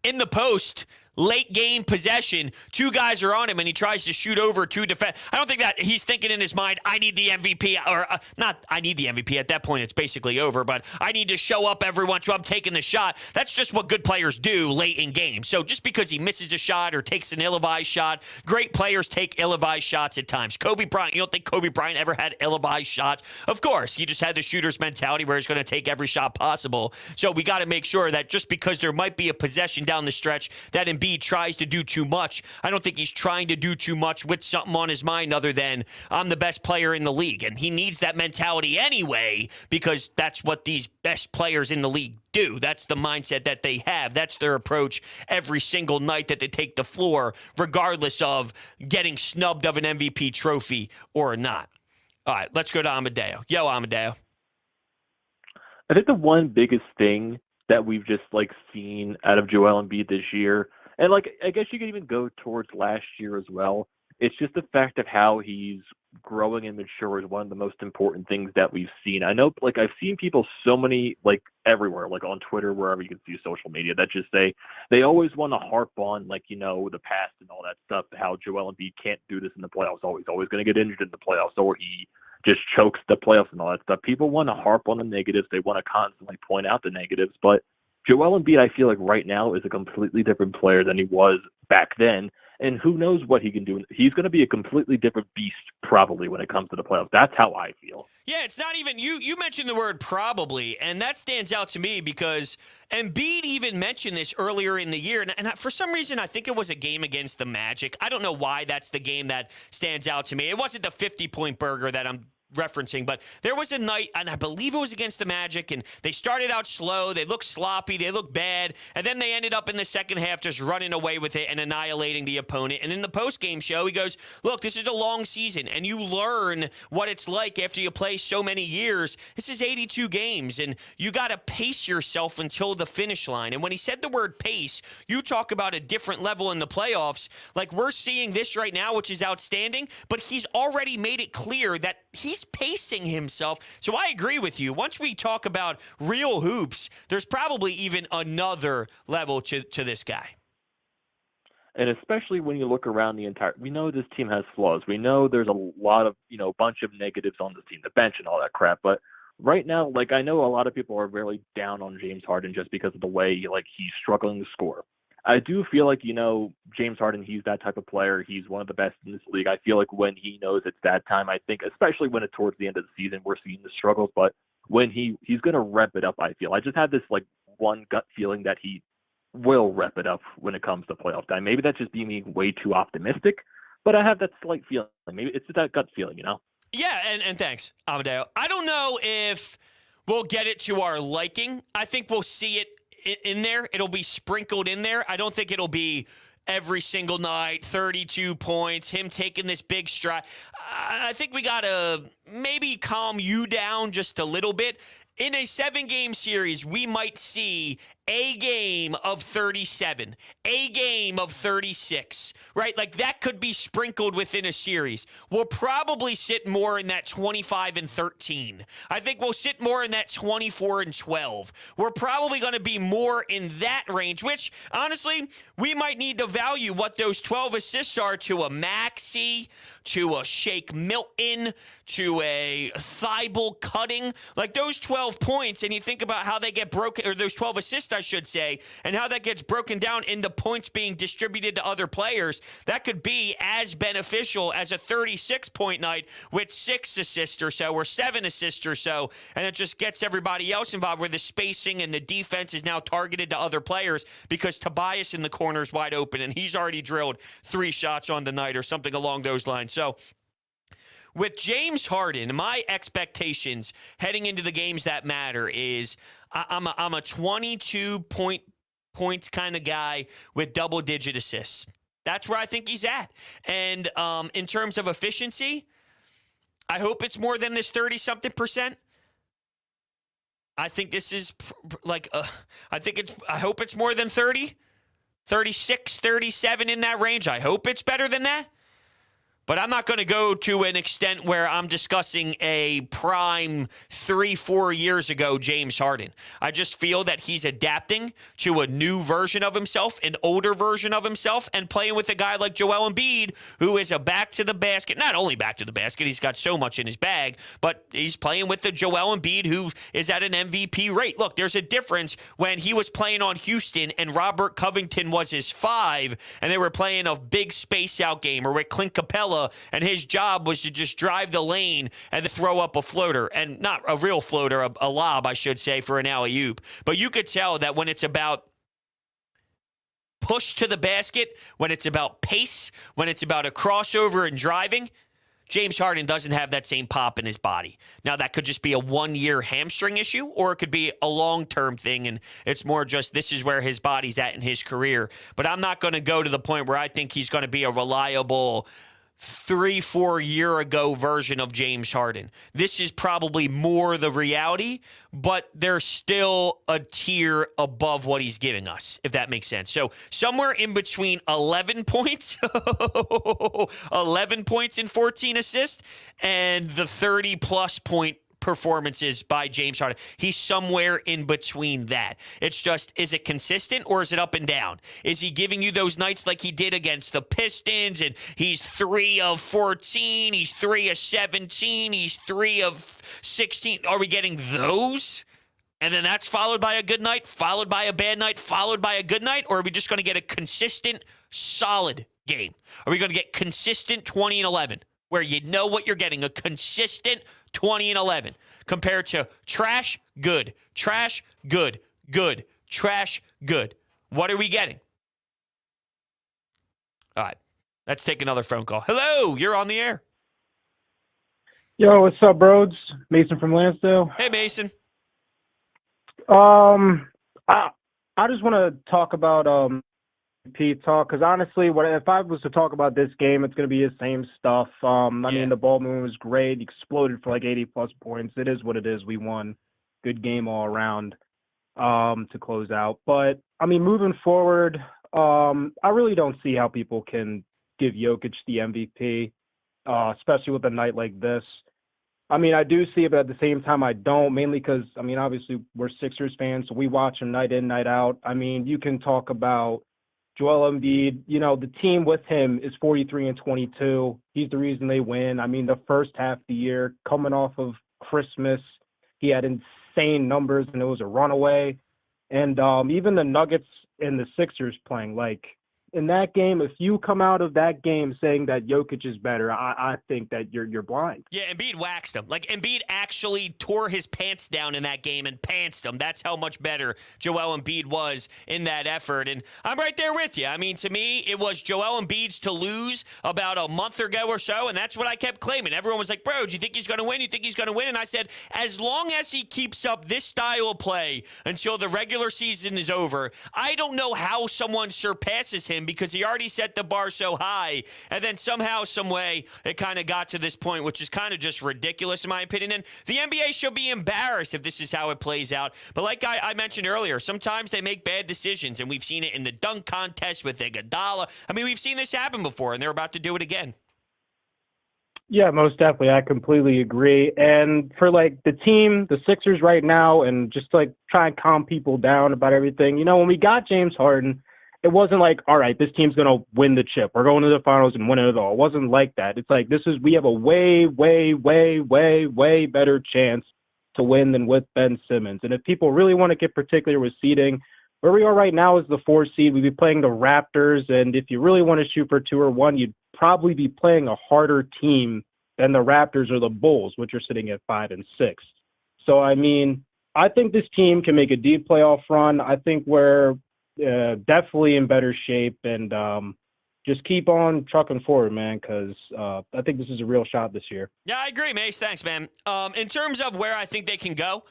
in the post, late game possession, two guys are on him and he tries to shoot over two defense. I don't think that he's thinking in his mind, I need the MVP, or not I need the MVP. At that point, it's basically over, but I need to show up every once in a while. I'm taking the shot. That's just what good players do late in games. So just because he misses a shot or takes an ill-advised shot, great players take ill-advised shots at times. Kobe Bryant, you don't think Kobe Bryant ever had ill-advised shots? Of course. He just had the shooter's mentality where he's going to take every shot possible. So we got to make sure that just because there might be a possession down the stretch that Embiid tries to do too much, I don't think he's trying to do too much with something on his mind other than I'm the best player in the league. And he needs that mentality anyway because that's what these best players in the league do. That's the mindset that they have. That's their approach every single night that they take the floor, regardless of getting snubbed of an MVP trophy or not. All right, let's go to Amadeo. Yo, Amadeo. I think the one biggest thing that we've just seen out of Joel Embiid this year And, like, I guess you could even go towards last year as well. It's just the fact of how he's growing and mature is one of the most important things that we've seen. I know, like, I've seen people so many, like, everywhere, like on Twitter, wherever you can see social media, that just say they always want to harp on, like, you know, the past and all that stuff, how Joel Embiid can't do this in the playoffs. He's always going to get injured in the playoffs, or he just chokes the playoffs and all that stuff. People want to harp on the negatives. They want to constantly point out the negatives, but Joel Embiid, I feel like right now, is a completely different player than he was back then. And who knows what he can do. He's going to be a completely different beast probably when it comes to the playoffs. That's how I feel. Yeah, it's not even – you mentioned the word probably, and that stands out to me because Embiid even mentioned this earlier in the year. And for some reason, I think it was a game against the Magic. I don't know why that's the game that stands out to me. It wasn't the 50-point burger that I'm referencing, but there was a night, and I believe it was against the Magic, and they started out slow, they looked sloppy, they looked bad, and then they ended up in the second half just running away with it and annihilating the opponent. And in the post-game show, he goes, look, this is a long season, and you learn what it's like after you play so many years. This is 82 games, and you got to pace yourself until the finish line. And when he said the word pace, you talk about a different level in the playoffs. Like, we're seeing this right now, which is outstanding, but he's already made it clear that he's pacing himself. So I agree with you. Once we talk about real hoops, there's probably even another level to this guy. And especially when you look around we know this team has flaws. We know there's a lot of, bunch of negatives on this team, the bench and all that crap. But right now, like, I know a lot of people are really down on James Harden just because of the way, he's struggling to score. I do feel like, James Harden, he's that type of player. He's one of the best in this league. I feel like when he knows it's that time, I think, especially when it's towards the end of the season, we're seeing the struggles. But when he's going to rep it up, I feel. I just have this, one gut feeling that he will rep it up when it comes to playoff time. Maybe that's just being way too optimistic, but I have that slight feeling. Maybe it's that gut feeling, Yeah, and thanks, Amadeo. I don't know if we'll get it to our liking. I think we'll see it in there. It'll be sprinkled in there. I don't think it'll be every single night, 32 points, him taking this big stride. I think we got to maybe calm you down just a little bit. In a 7-game series, we might see a game of 37, a game of 36, right? Like, that could be sprinkled within a series. We'll probably sit more in that 25 and 13. I think we'll sit more in that 24 and 12. We're probably going to be more in that range, which, honestly, we might need to value what those 12 assists are to a Maxey, to a Shake Milton, to a Thybulle cutting. Like, those 12 points, and you think about how they get broken, or those 12 assists, I should say, and how that gets broken down into points being distributed to other players, that could be as beneficial as a 36-point night with 6 assists or so, or 7 assists or so, and it just gets everybody else involved where the spacing and the defense is now targeted to other players because Tobias in the corner is wide open, and he's already drilled 3 shots on the night or something along those lines. So with James Harden, my expectations heading into the games that matter is I'm a 22 points kind of guy with double-digit assists. That's where I think he's at. And in terms of efficiency, I hope it's more than this 30-something%. I think this is I hope it's more than 30, 36, 37 in that range. I hope it's better than that. But I'm not going to go to an extent where I'm discussing a prime 3-4 years ago James Harden. I just feel that he's adapting to a new version of himself, an older version of himself, and playing with a guy like Joel Embiid, who is a back to the basket. Not only back to the basket, he's got so much in his bag, but he's playing with the Joel Embiid who is at an MVP rate. Look, there's a difference when he was playing on Houston and Robert Covington was his 5, and they were playing a big space-out game, or with Clint Capella, and his job was to just drive the lane and then throw up a floater, and not a real floater, a lob, I should say, for an alley-oop. But you could tell that when it's about push to the basket, when it's about pace, when it's about a crossover and driving, James Harden doesn't have that same pop in his body. Now, that could just be a 1-year hamstring issue, or it could be a long-term thing, and it's more just this is where his body's at in his career. But I'm not going to go to the point where I think he's going to be a reliable 3-4 year ago version of James Harden. This is probably more the reality, but they're still a tier above what he's giving us, if that makes sense. So somewhere in between 11 points, 11 points and 14 assists, and the 30-plus point performances by James Harden. He's somewhere in between that. It's just, is it consistent or is it up and down? Is he giving you those nights like he did against the Pistons and he's 3 of 14, he's 3 of 17, he's 3 of 16? Are we getting those? And then that's followed by a good night, followed by a bad night, followed by a good night? Or are we just going to get a consistent, solid game? Are we going to get consistent 20 and 11? Where you know what you're getting, a consistent 20 and 11 compared to trash, good, trash, good, good, trash, good. What are we getting? All right, let's take another phone call. Hello, you're on the air. Yo, what's up, Broads? Mason from Lansdale. Hey, Mason. I just want to talk about Pete talk, because honestly, if I was to talk about this game, it's going to be the same stuff. I mean, the ball movement was great. He exploded for like 80-plus points. It is what it is. We won. Good game all around to close out. But, I mean, moving forward, I really don't see how people can give Jokic the MVP, especially with a night like this. I mean, I do see it, but at the same time, I don't, mainly because, I mean, obviously, we're Sixers fans, so we watch him night in, night out. I mean, you can talk about Joel Embiid, you know, the team with him is 43 and 22. He's the reason they win. I mean, the first half of the year, coming off of Christmas, he had insane numbers, and it was a runaway. And even the Nuggets and the Sixers playing, like, in that game, if you come out of that game saying that Jokic is better, I think that you're blind. Yeah, Embiid waxed him. Like, Embiid actually tore his pants down in that game and pantsed him. That's how much better Joel Embiid was in that effort. And I'm right there with you. I mean, to me, it was Joel Embiid's to lose about a month ago or so, and that's what I kept claiming. Everyone was like, bro, do you think he's going to win? You think he's going to win? And I said, as long as he keeps up this style of play until the regular season is over, I don't know how someone surpasses him, because he already set the bar so high, and then somehow, some way, it kind of got to this point, which is kind of just ridiculous in my opinion. And the NBA should be embarrassed if this is how it plays out. But like I mentioned earlier, sometimes they make bad decisions, and we've seen it in the dunk contest with Iguodala. I mean, we've seen this happen before, and they're about to do it again. Yeah, most definitely. I completely agree. And for, like, the team, the Sixers right now, and just, like, try and calm people down about everything, you know, when we got James Harden, it wasn't like, all right, this team's going to win the chip. We're going to the finals and win it all. It wasn't like that. It's like, we have a way, way, way, way, way better chance to win than with Ben Simmons. And if people really want to get particular with seeding, where we are right now is the 4 seed. We'd be playing the Raptors. And if you really want to shoot for 2 or 1, you'd probably be playing a harder team than the Raptors or the Bulls, which are sitting at 5 and 6. So, I mean, I think this team can make a deep playoff run. I think we're definitely in better shape, and just keep on trucking forward, man, because I think this is a real shot this year. Yeah, I agree, Mace. Thanks, man. In terms of where I think they can go,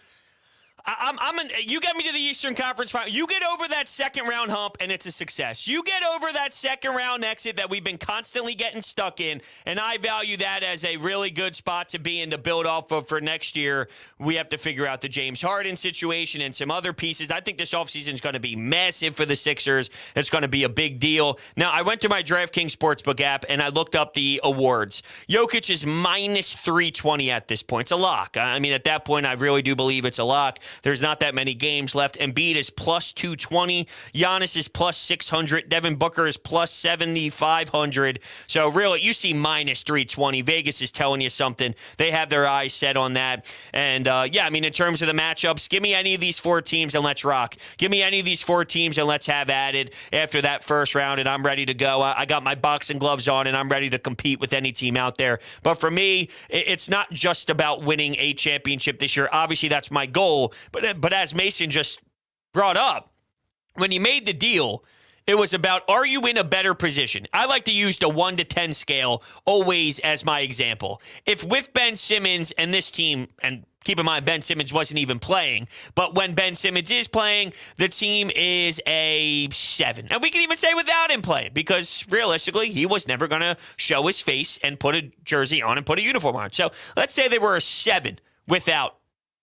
you get me to the Eastern Conference Final. You get over that second round hump, and it's a success. You get over that second round exit that we've been constantly getting stuck in, and I value that as a really good spot to be in to build off of for next year. We have to figure out the James Harden situation and some other pieces. I think this offseason is going to be massive for the Sixers. It's going to be a big deal. Now, I went to my DraftKings Sportsbook app, and I looked up the awards. Jokic is minus 320 at this point. It's a lock. I mean, at that point, I really do believe it's a lock. There's not that many games left. Embiid is plus 220. Giannis is plus 600. Devin Booker is plus 7,500. So really, you see minus 320. Vegas is telling you something. They have their eyes set on that. And yeah, I mean, in terms of the matchups, give me any of these 4 teams and let's rock. Give me any of these 4 teams and let's have added after that first round, and I'm ready to go. I got my boxing gloves on, and I'm ready to compete with any team out there. But for me, it's not just about winning a championship this year. Obviously, that's my goal. But as Mason just brought up, when you made the deal, It was about, are you in a better position? I like to use the 1 to 10 scale always as my example. If with Ben Simmons and this team, and keep in mind, Ben Simmons wasn't even playing, but when Ben Simmons is playing, the team is a 7. And we can even say without him playing, because realistically, he was never going to show his face and put a jersey on and put a uniform on. So let's say they were a 7 without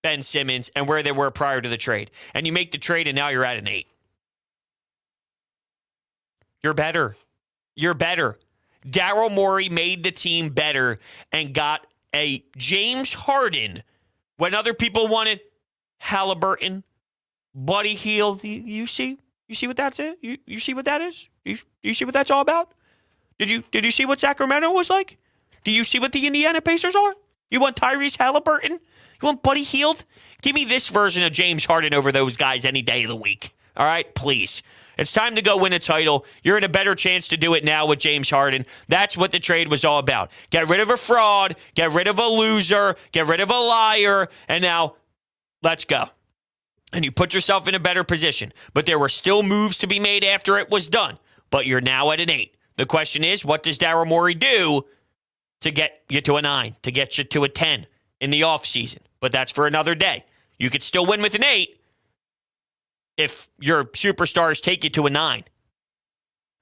Ben Simmons and where they were prior to the trade. And you make the trade, and now you're at an 8. You're better. You're better. Daryl Morey made the team better and got a James Harden when other people wanted Halliburton, Buddy Hield. You see what that's it? You see what that is? You see what that's all about? Did you see what Sacramento was like? Do you see what the Indiana Pacers are? You want Tyrese Halliburton? You want Buddy Hield? Give me this version of James Harden over those guys any day of the week. All right, please. It's time to go win a title. You're in a better chance to do it now with James Harden. That's what the trade was all about. Get rid of a fraud, get rid of a loser, get rid of a liar, and now let's go. And you put yourself in a better position. But there were still moves to be made after it was done. But you're now at an 8. The question is, what does Daryl Morey do to get you to a 9, to get you to a 10 in the offseason? But that's for another day. You could still win with an 8. If your superstars take you to a 9.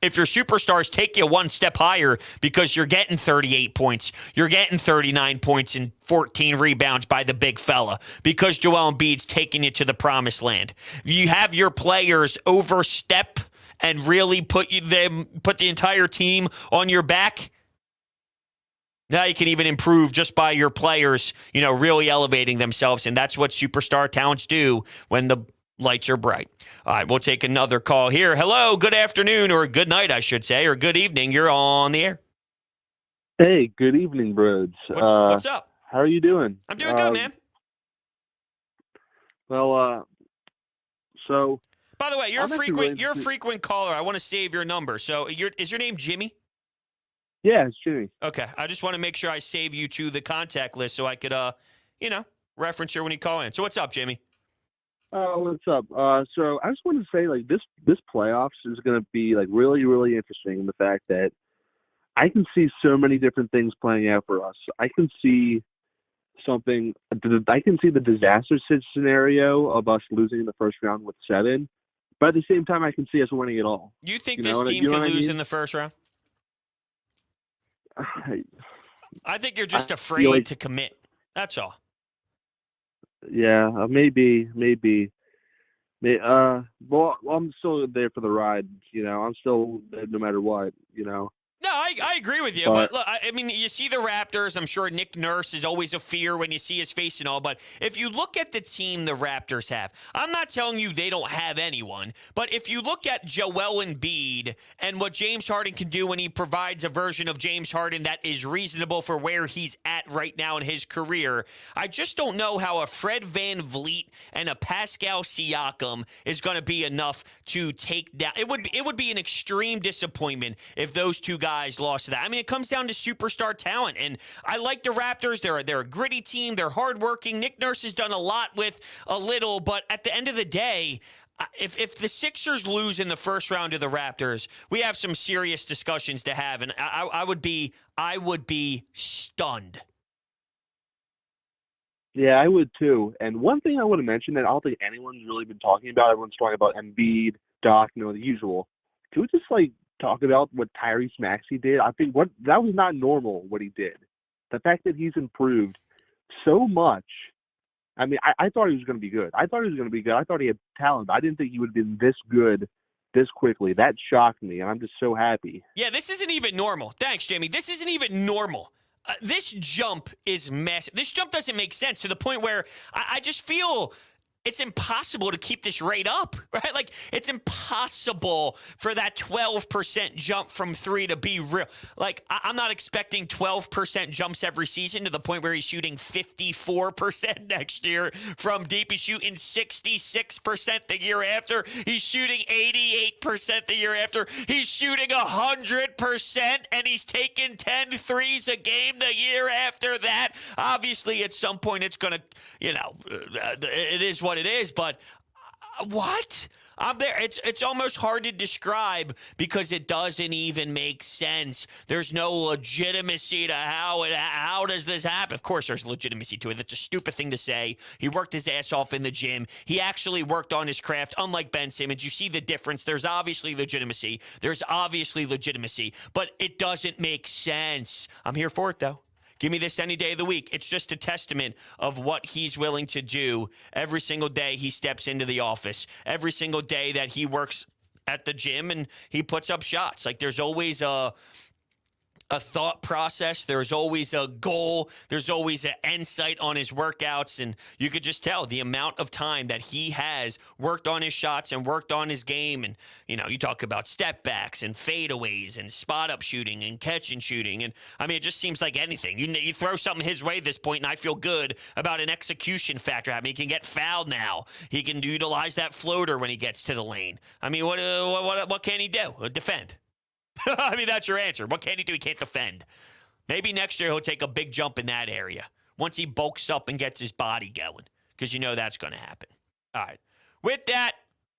If your superstars take you one step higher because you're getting 38 points, you're getting 39 points and 14 rebounds by the big fella, because Joel Embiid's taking you to the promised land. You have your players overstep and really put the entire team on your back. Now you can even improve just by your players, really elevating themselves, and that's what superstar talents do when the lights are bright. All right, we'll take another call here. Hello, good afternoon, or good night, I should say, or good evening. You're on the air. Hey, good evening, Broads. What's up? How are you doing? I'm doing good, man. Well, so... By the way, you're a frequent caller. I want to save your number. So is your name Jimmy? Yeah, it's Jimmy. Okay, I just want to make sure I save you to the contact list so I could, reference you when you call in. So what's up, Jimmy? What's up? So I just wanted to say, this playoffs is going to be, really, really interesting in the fact that I can see so many different things playing out for us. I can see the disaster scenario of us losing in the first round with 7, but at the same time, I can see us winning it all. You think this team could lose in the first round? I think you're just afraid to commit. That's all. Yeah, maybe. Well, I'm still there for the ride. I'm still there no matter what. No, I agree with you. But look, I mean, you see the Raptors. I'm sure Nick Nurse is always a fear when you see his face and all. But if you look at the team the Raptors have, I'm not telling you they don't have anyone. But if you look at Joel Embiid and what James Harden can do when he provides a version of James Harden that is reasonable for where he's at right now in his career, I just don't know how a Fred VanVleet and a Pascal Siakam is going to be enough to take down. It would be an extreme disappointment if those two guys lost to that. I mean, it comes down to superstar talent, and I like the Raptors. They're a gritty team. They're hardworking. Nick Nurse has done a lot with a little, but at the end of the day, if the Sixers lose in the first round to the Raptors, we have some serious discussions to have, and I would be stunned. Yeah, I would too. And one thing I want to mention that I don't think anyone's really been talking about, everyone's talking about Embiid, Doc, the usual. Can we just talk about what Tyrese Maxey did? I think that was not normal what he did. The fact that he's improved so much. I mean, I thought he was going to be good. I thought he had talent. I didn't think he would have been this good this quickly. That shocked me, and I'm just so happy. Yeah, this isn't even normal. Thanks, Jamie. This isn't even normal. This jump is massive. This jump doesn't make sense to the point where I just feel it's impossible to keep this rate up, right? It's impossible for that 12% jump from 3 to be real. I'm not expecting 12% jumps every season to the point where he's shooting 54% next year from deep. He's shooting 66% the year after. He's shooting 88% the year after. He's shooting 100%, and he's taking 10 threes a game the year after that. Obviously, at some point, it's going to, it is what it is, but what? I'm there. It's almost hard to describe because it doesn't even make sense. There's no legitimacy to how does this happen? Of course there's legitimacy to it. That's a stupid thing to say. He worked his ass off in the gym. He actually worked on his craft, unlike Ben Simmons. You see the difference. There's obviously legitimacy. But it doesn't make sense. I'm here for it, though. Give me this any day of the week. It's just a testament of what he's willing to do every single day he steps into the office, every single day that he works at the gym and he puts up shots. Like, there's always a thought process. There's always a goal. There's always an insight on his workouts. And you could just tell the amount of time that he has worked on his shots and worked on his game. And, you talk about step backs and fadeaways and spot up shooting and catch and shooting. And I mean, it just seems like anything. You throw something his way at this point, and I feel good about an execution factor. I mean, he can get fouled now. He can utilize that floater when he gets to the lane. I mean, what can he do? Defend. I mean, that's your answer. What can he do? He can't defend. Maybe next year he'll take a big jump in that area once he bulks up and gets his body going, because that's going to happen. All right. With that,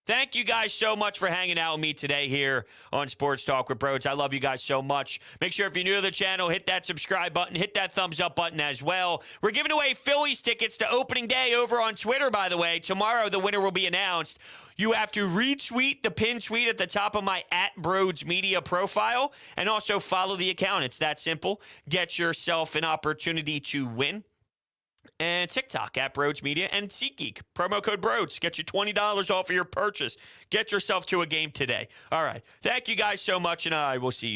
thank you guys so much for hanging out with me today here on Sports Talk with Broads. I love you guys so much. Make sure if you're new to the channel, hit that subscribe button, hit that thumbs up button as well. We're giving away Phillies tickets to opening day over on Twitter, by the way. Tomorrow, the winner will be announced. You have to retweet the pin tweet at the top of my @BroadsMedia profile and also follow the account. It's that simple. Get yourself an opportunity to win. And TikTok @BroadsMedia and SeatGeek. Promo code Broads. Get you $20 off of your purchase. Get yourself to a game today. All right. Thank you guys so much, and I will see you.